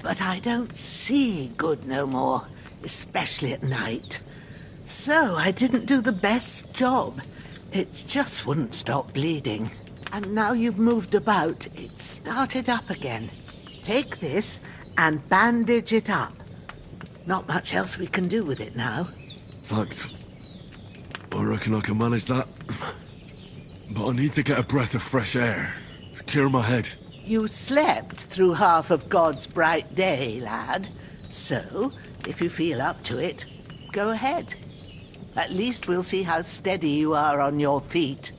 but I don't see good no more, especially at night. So I didn't do the best job. It just wouldn't stop bleeding. And now you've moved about, it started up again. Take this and bandage it up. Not much else we can do with it now. Thanks. I reckon I can manage that. But I need to get a breath of fresh air to clear my head. You slept through half of God's bright day, lad. So, if you feel up to it, go ahead. At least we'll see how steady you are on your feet.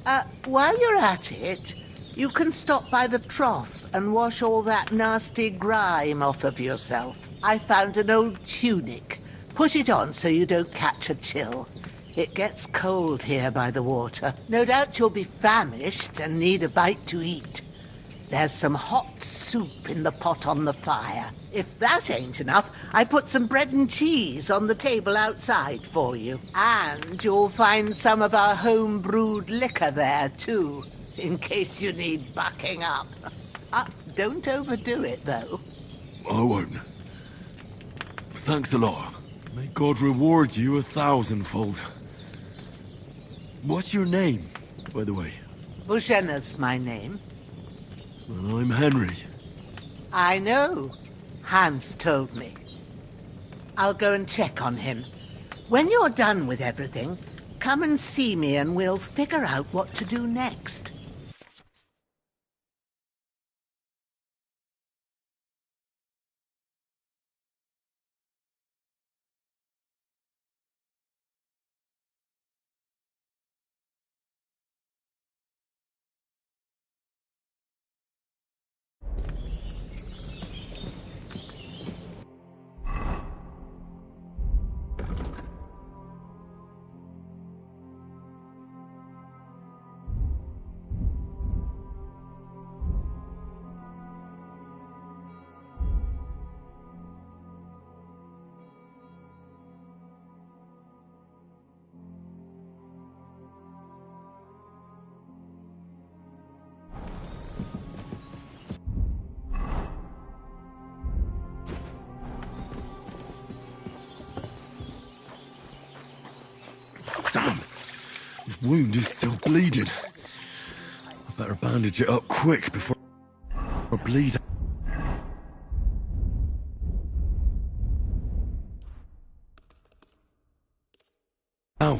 While you're at it, you can stop by the trough and wash all that nasty grime off of yourself. I found an old tunic. Put it on so you don't catch a chill. It gets cold here by the water. No doubt you'll be famished and need a bite to eat. There's some hot soup in the pot on the fire. If that ain't enough, I put some bread and cheese on the table outside for you. And you'll find some of our home-brewed liquor there, too, in case you need bucking up. Don't overdo it, though. I won't. Thanks a lot. May God reward you 1,000-fold. What's your name, by the way? Bushenna's my name. Well, I'm Henry. I know. Hans told me. I'll go and check on him. When you're done with everything, come and see me and we'll figure out what to do next. Damn! His wound is still bleeding. I better bandage it up quick before I bleed. Ow!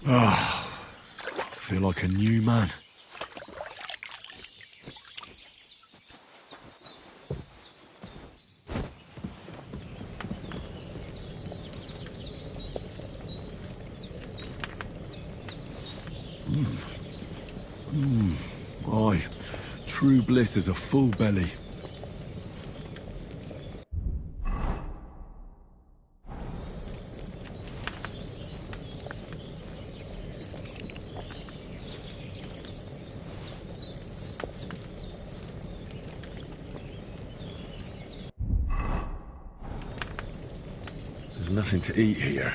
Ah, I feel like a new man. Aye, true bliss is a full belly. There's nothing to eat here.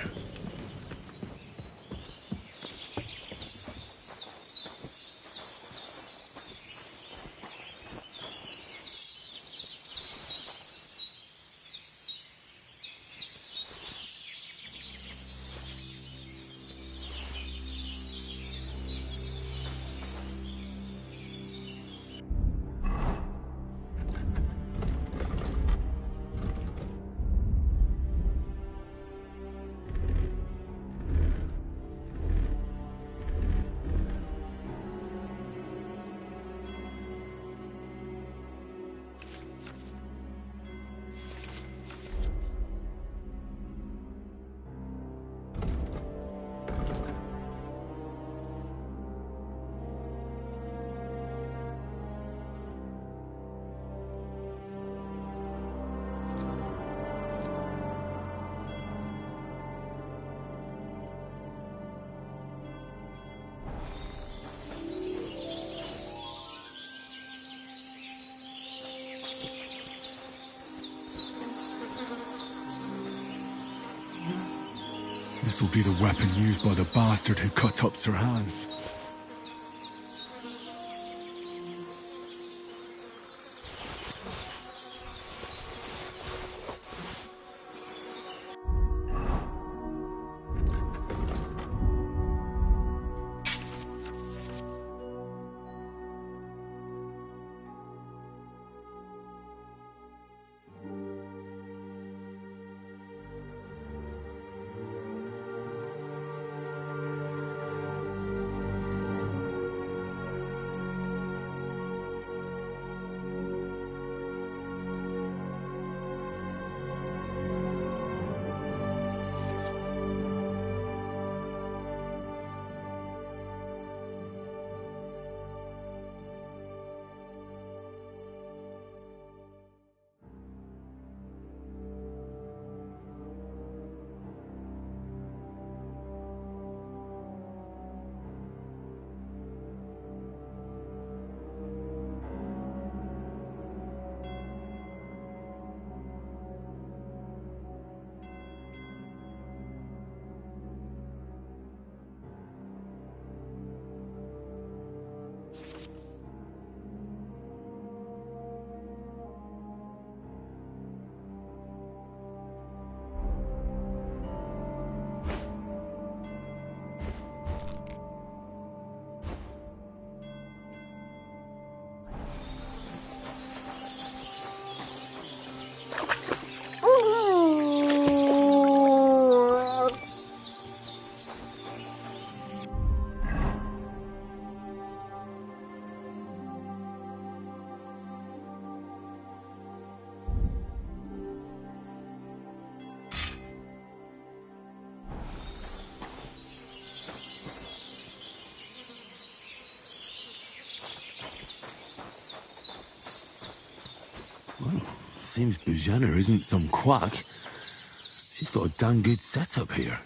This will be the weapon used by the bastard who cut up Sir Hans. Seems Bujana isn't some quack. She's got a damn good setup here.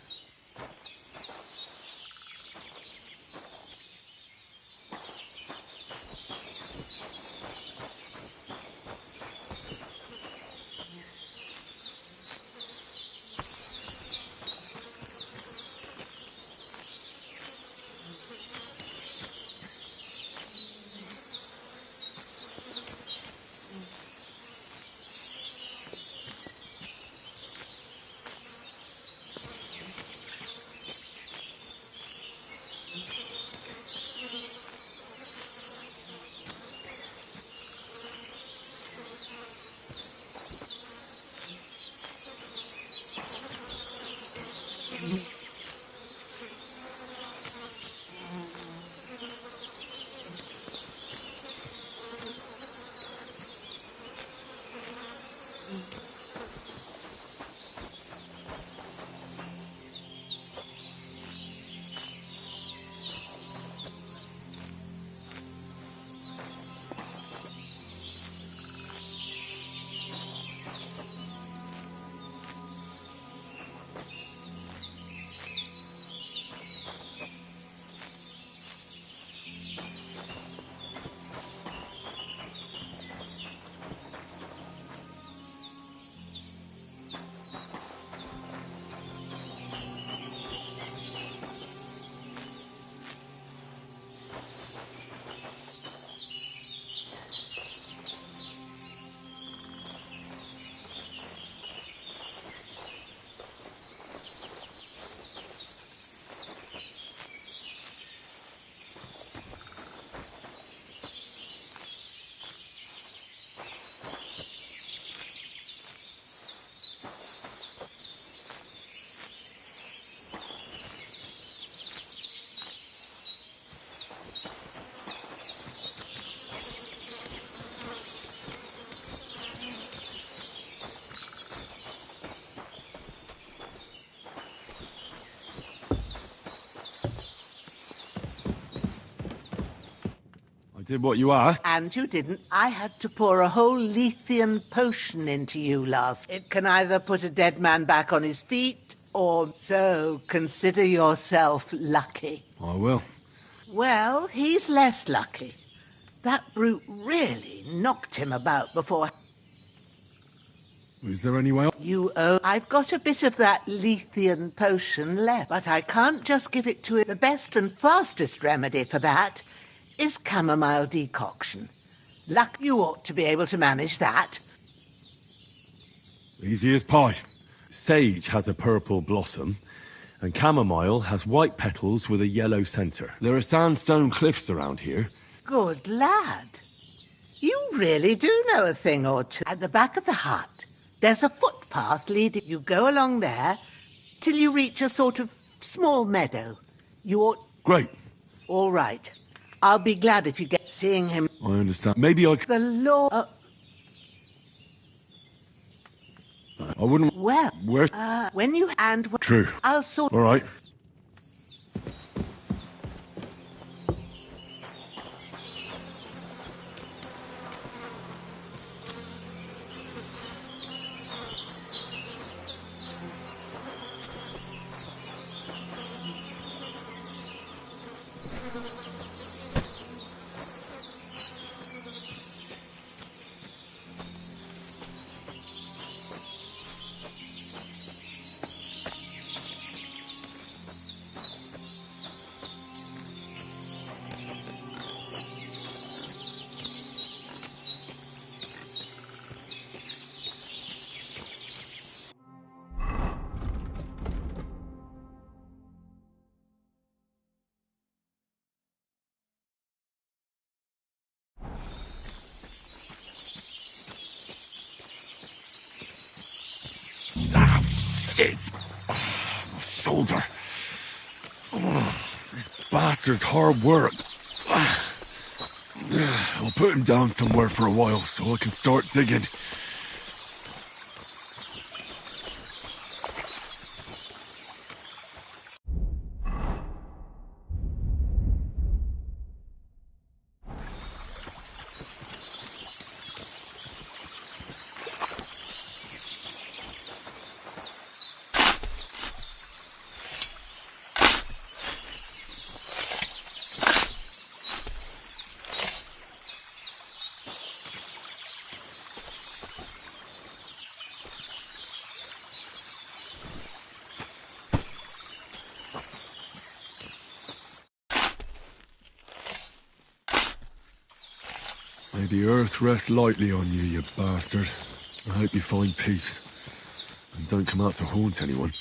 Did what you asked. And you didn't. I had to pour a whole Lethean potion into you last. It can either put a dead man back on his feet, or so consider yourself lucky. I will. Well, he's less lucky. That brute really knocked him about before. Is there any way? I've got a bit of that Lethean potion left, but I can't just give it to him. The best and fastest remedy for that is chamomile decoction. Luck, you ought to be able to manage that. Easy as pie. Sage has a purple blossom, and chamomile has white petals with a yellow centre. There are sandstone cliffs around here. Good lad. You really do know a thing or two. At the back of the hut, there's a footpath leading. You go along there till you reach a sort of small meadow. You ought... Great. All right. I'll be glad if you get seeing him. I understand. Maybe I could... The law... I wouldn't... Well... Where... when you... And... True. I'll sort... All right. Shoulder. This bastard's hard work. I'll put him down somewhere for a while so I can start digging. May the earth rest lightly on you, you bastard. I hope you find peace. And don't come out to haunt anyone.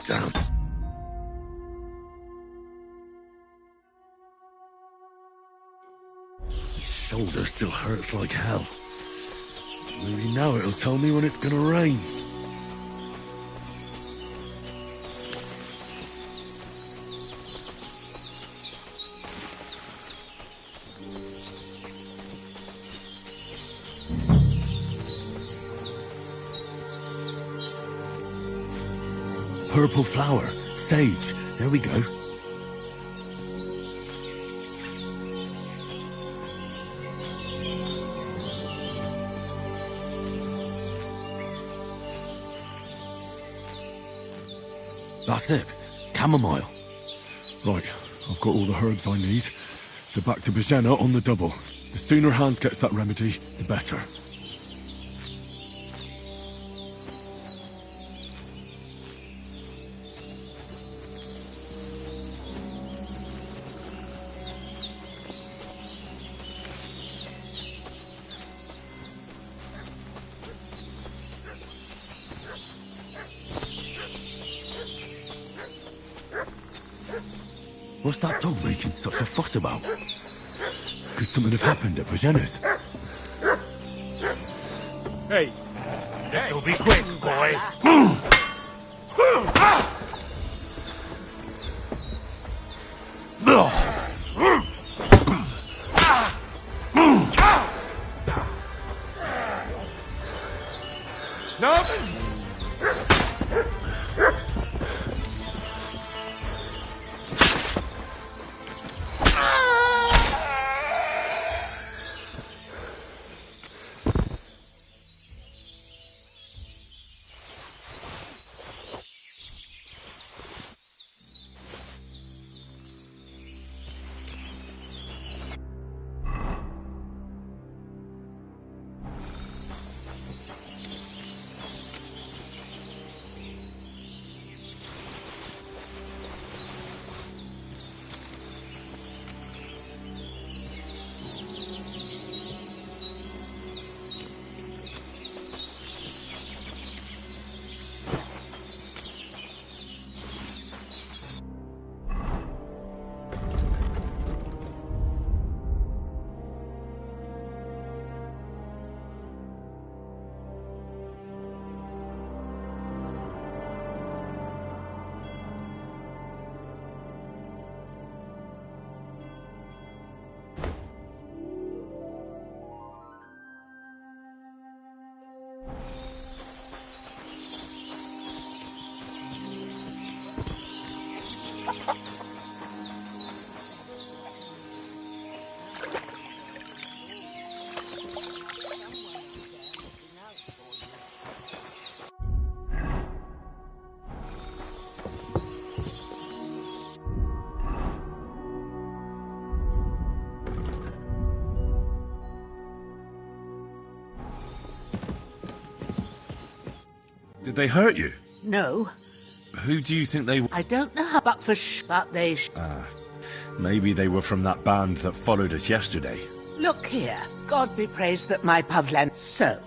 Damn. His shoulder still hurts like hell. Maybe now it'll tell me when it's gonna rain. Purple flower, sage, there we go. That's it, chamomile. Right, I've got all the herbs I need, so back to Bajena on the double. The sooner Hans gets that remedy, the better. What's that dog making such a fuss about? Could something have happened at Bajena's? Hey, this'll be quick, boy. Did they hurt you? No, Who do you think they... I don't know how, but they... Maybe they were from that band that followed us yesterday. Look here. God be praised that my Pavlen... So,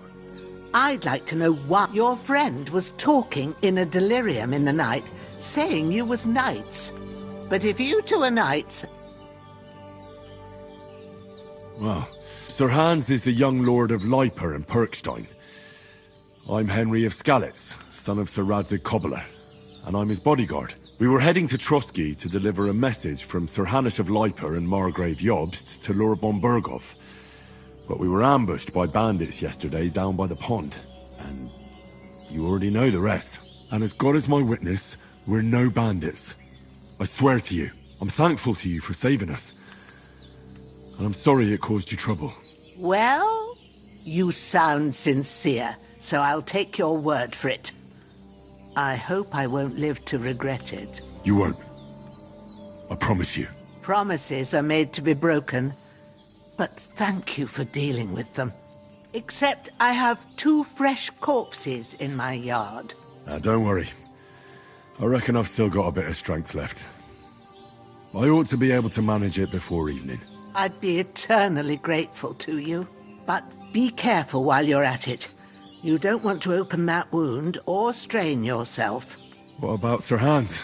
I'd like to know why your friend was talking in a delirium in the night, saying you was knights. But if you two are knights... Well, Sir Hans is the young lord of Leiper and Perkstein. I'm Henry of Skalitz, son of Sir Radzig Kobyla, and I'm his bodyguard. We were heading to Trotsky to deliver a message from Sir Hanush of Leiper and Margrave Jobst to Lord von Berghoff. But we were ambushed by bandits yesterday down by the pond, and you already know the rest. And as God is my witness, we're no bandits. I swear to you, I'm thankful to you for saving us. And I'm sorry it caused you trouble. Well, you sound sincere, so I'll take your word for it. I hope I won't live to regret it. You won't. I promise you. Promises are made to be broken, but thank you for dealing with them. Except I have 2 fresh corpses in my yard. Now, don't worry. I reckon I've still got a bit of strength left. I ought to be able to manage it before evening. I'd be eternally grateful to you. But be careful while you're at it. You don't want to open that wound or strain yourself. What about Sir Hans?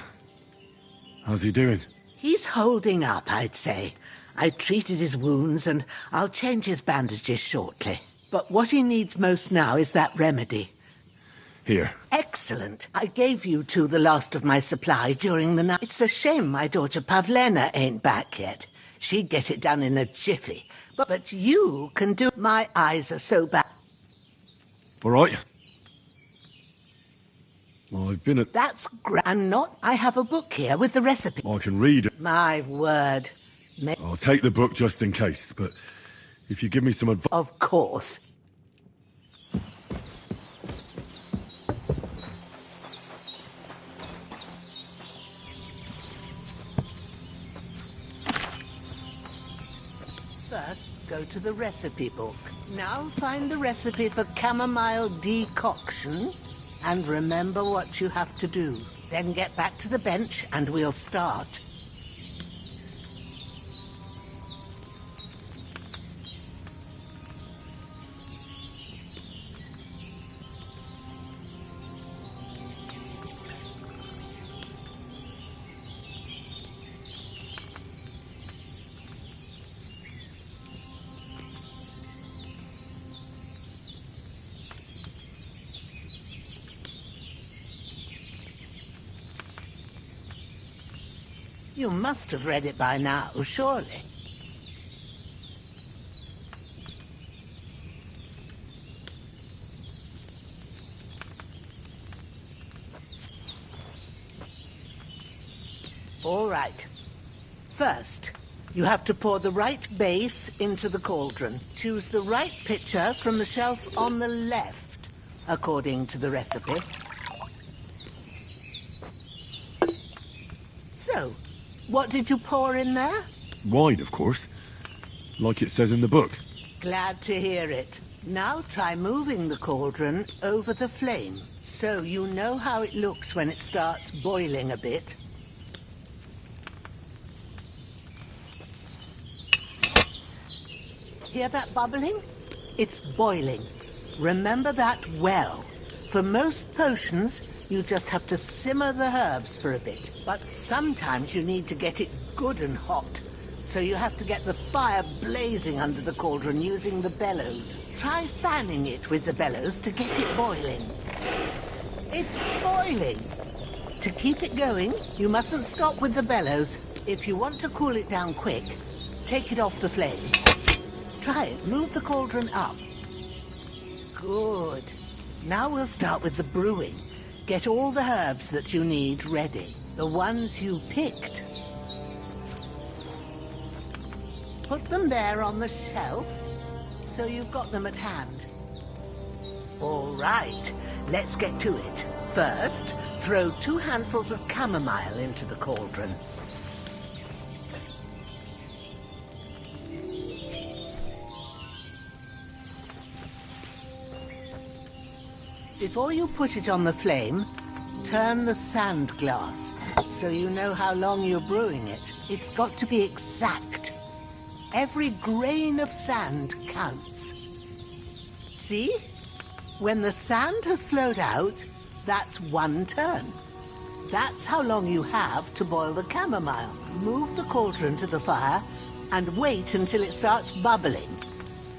How's he doing? He's holding up, I'd say. I treated his wounds and I'll change his bandages shortly. But what he needs most now is that remedy. Here. Excellent. I gave you two the last of my supply during the night. It's a shame my daughter Pavlena ain't back yet. She'd get it done in a jiffy. But you can do... My eyes are so bad. All right. Well, I've been at... That's grand. Not. I have a book here with the recipe. I can read it. My word. I'll take the book just in case, but if you give me some advice... Of course. First, go to the recipe book. Now find the recipe for chamomile decoction, and remember what you have to do. Then get back to the bench, and we'll start. You must have read it by now, surely. All right. First, you have to pour the right base into the cauldron. Choose the right pitcher from the shelf on the left, according to the recipe. So, what did you pour in there? Wine, of course. Like it says in the book. Glad to hear it. Now try moving the cauldron over the flame, so you know how it looks when it starts boiling a bit. Hear that bubbling? It's boiling. Remember that well. For most potions, you just have to simmer the herbs for a bit. But sometimes you need to get it good and hot. So you have to get the fire blazing under the cauldron using the bellows. Try fanning it with the bellows to get it boiling. It's boiling! To keep it going, you mustn't stop with the bellows. If you want to cool it down quick, take it off the flame. Try it. Move the cauldron up. Good. Now we'll start with the brewing. Get all the herbs that you need ready. The ones you picked. Put them there on the shelf, so you've got them at hand. All right, let's get to it. First, throw 2 handfuls of chamomile into the cauldron. Before you put it on the flame, turn the sand glass. so you know how long you're brewing it. It's got to be exact. Every grain of sand counts. See? When the sand has flowed out, that's 1 turn. That's how long you have to boil the chamomile. Move the cauldron to the fire and wait until it starts bubbling.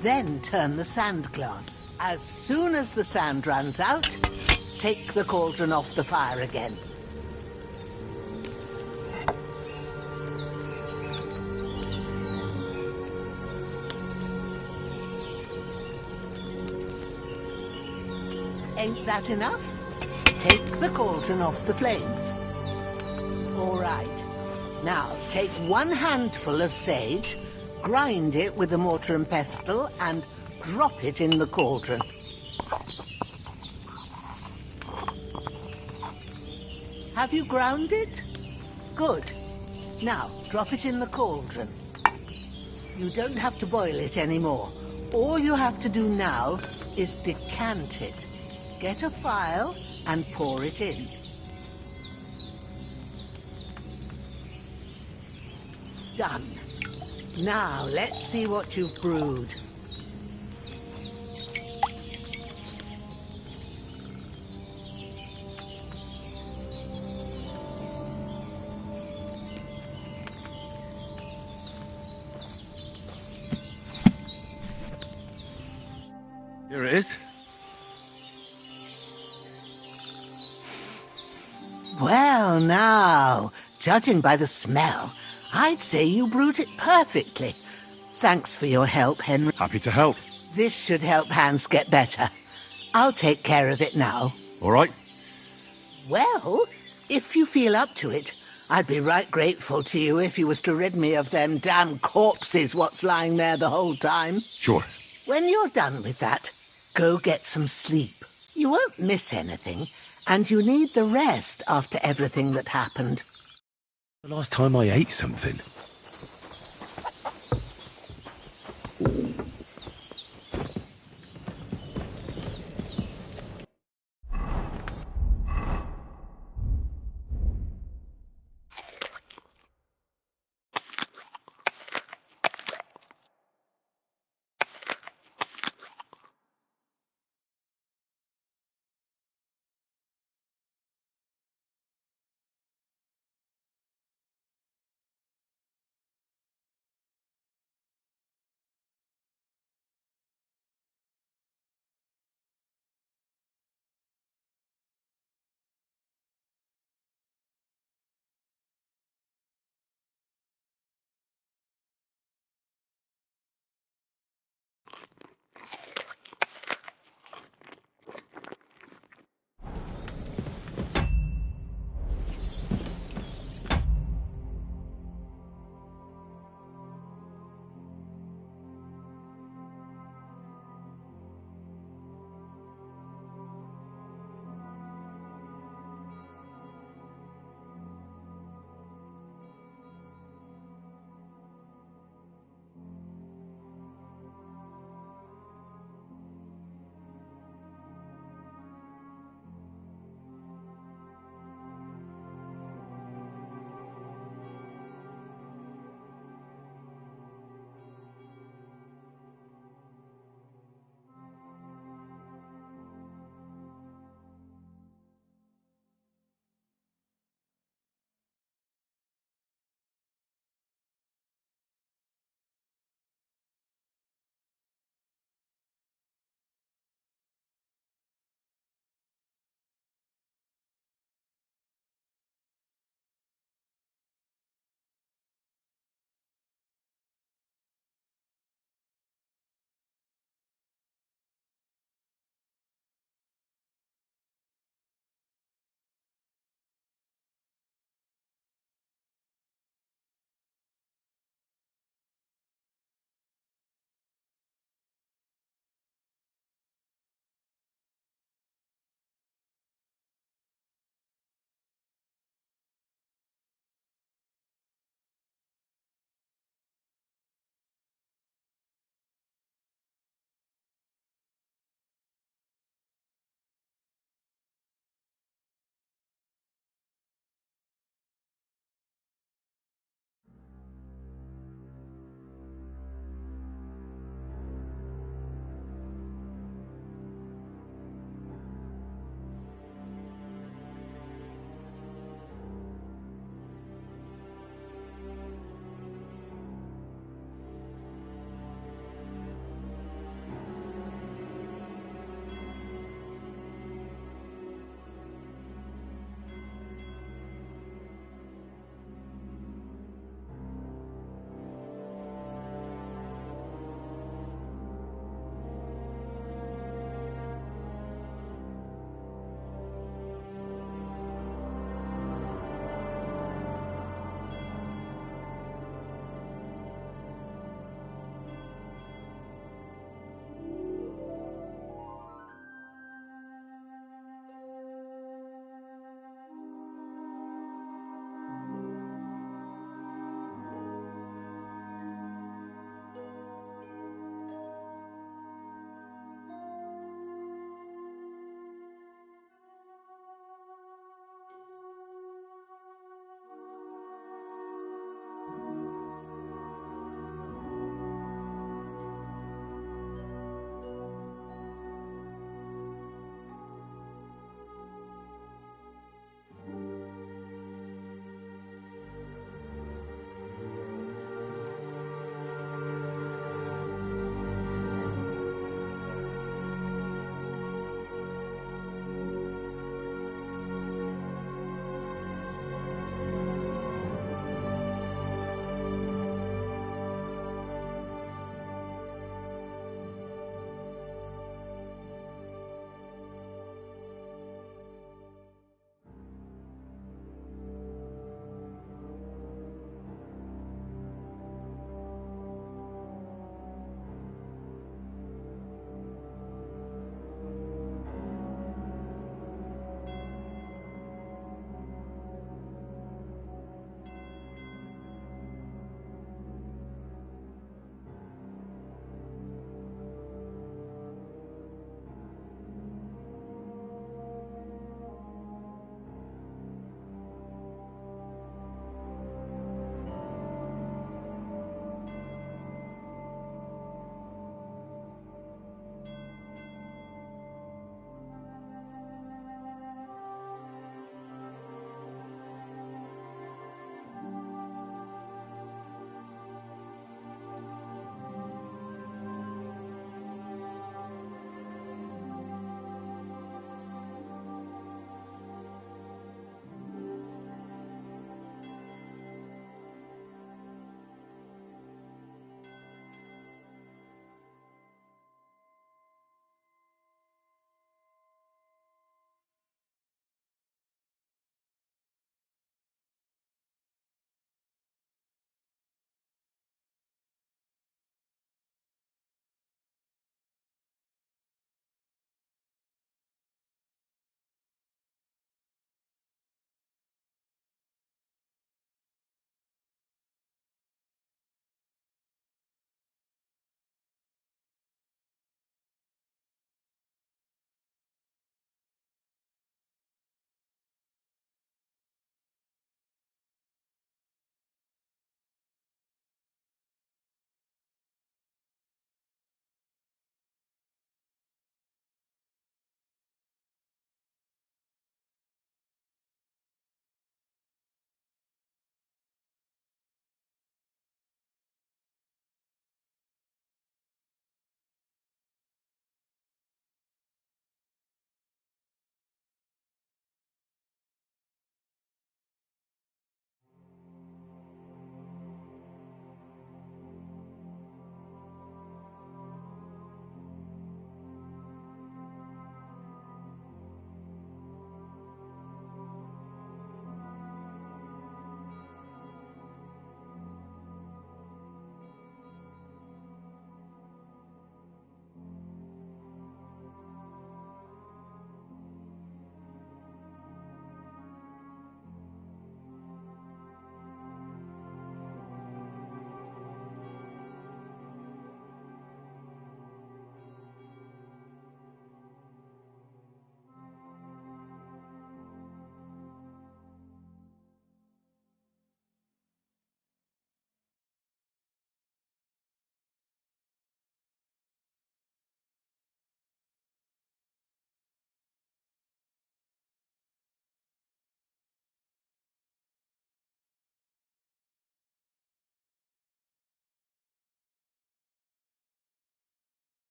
Then turn the sand glass. As soon as the sand runs out, take the cauldron off the fire again. Ain't that enough? Take the cauldron off the flames. All right. Now, take 1 handful of sage, grind it with a mortar and pestle, and drop it in the cauldron. Have you ground it? Good. Now, drop it in the cauldron. You don't have to boil it anymore. All you have to do now is decant it. Get a phial and pour it in. Done. Now, let's see what you've brewed. Here it is. Well, now, judging by the smell, I'd say you brewed it perfectly. Thanks for your help, Henry. Happy to help. This should help Hans get better. I'll take care of it now. All right. Well, if you feel up to it, I'd be right grateful to you if you was to rid me of them damn corpses what's lying there the whole time. Sure. When you're done with that, go get some sleep. You won't miss anything, and you need the rest after everything that happened. The last time I ate something.